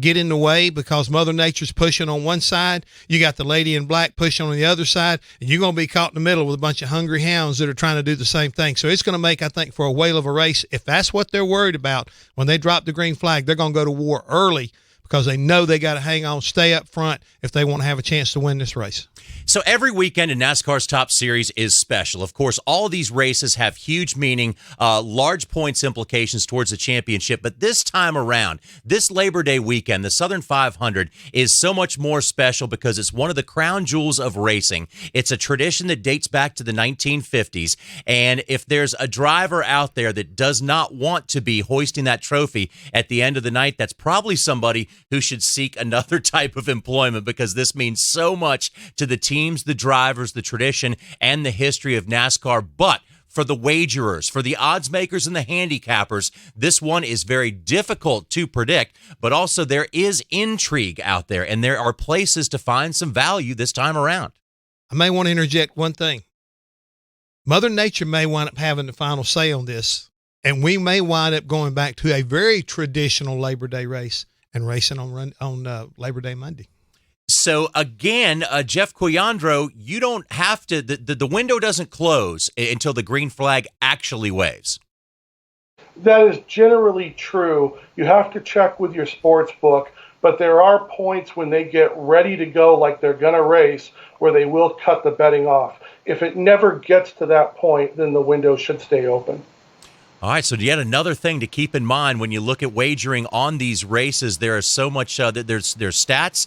get in the way because Mother Nature's pushing on one side, you got the lady in black pushing on the other side, and you're going to be caught in the middle with a bunch of hungry hounds that are trying to do the same thing. So it's going to make, I think, for a whale of a race. If that's what they're worried about when they drop the green flag, they're going to go to war early because they know they got to hang on, stay up front if they want to have a chance to win this race. So every weekend in NASCAR's Top Series is special. Of course, all of these races have huge meaning, large points implications towards the championship. But this time around, this Labor Day weekend, the Southern 500 is so much more special because it's one of the crown jewels of racing. It's a tradition that dates back to the 1950s. And if there's a driver out there that does not want to be hoisting that trophy at the end of the night, that's probably somebody who should seek another type of employment because this means so much to the teams, the drivers, the tradition, and the history of NASCAR. But for the wagerers, for the odds makers and the handicappers. This one is very difficult to predict, but also there is intrigue out there, and there are places to find some value this time around. I may want to interject one thing. Mother Nature may wind up having the final say on this, and we may wind up going back to a very traditional Labor Day race and racing on Labor Day Monday. So again, Jeff Coyandro, you don't have to, the window doesn't close until the green flag actually waves. That is generally true. You have to check with your sports book, but there are points when they get ready to go, like they're going to race, where they will cut the betting off. If it never gets to that point, then the window should stay open. All right, so yet another thing to keep in mind when you look at wagering on these races. There is so much, there's stats,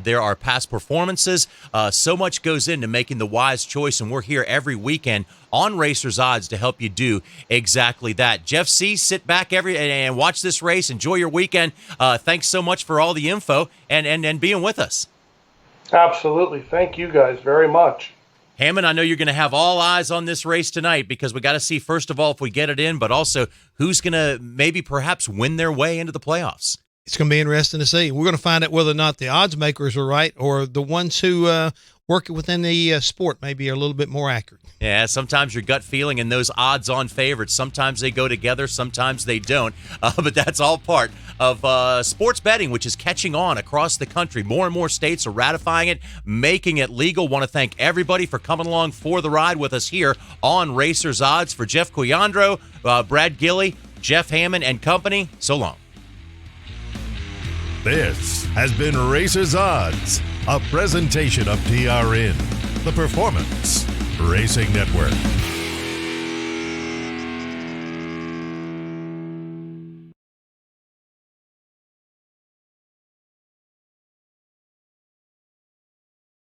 there are past performances, so much goes into making the wise choice, and we're here every weekend on Racers Odds to help you do exactly that. Jeff C., sit back and watch this race. Enjoy your weekend. Thanks so much for all the info and being with us. Absolutely. Thank you guys very much. Hammond, I know you're going to have all eyes on this race tonight because we got to see, first of all, if we get it in, but also who's going to maybe perhaps win their way into the playoffs. It's going to be interesting to see. We're going to find out whether or not the odds makers are right or the ones who work within the sport maybe are a little bit more accurate. Yeah, sometimes your gut feeling and those odds-on favorites, sometimes they go together, sometimes they don't. But that's all part of sports betting, which is catching on across the country. More and more states are ratifying it, making it legal. Want to thank everybody for coming along for the ride with us here on Racers Odds. For Jeff Coyandro, Brad Gilley, Jeff Hammond, and company, so long. This has been Racers Odds, a presentation of TRN, the Performance Racing Network.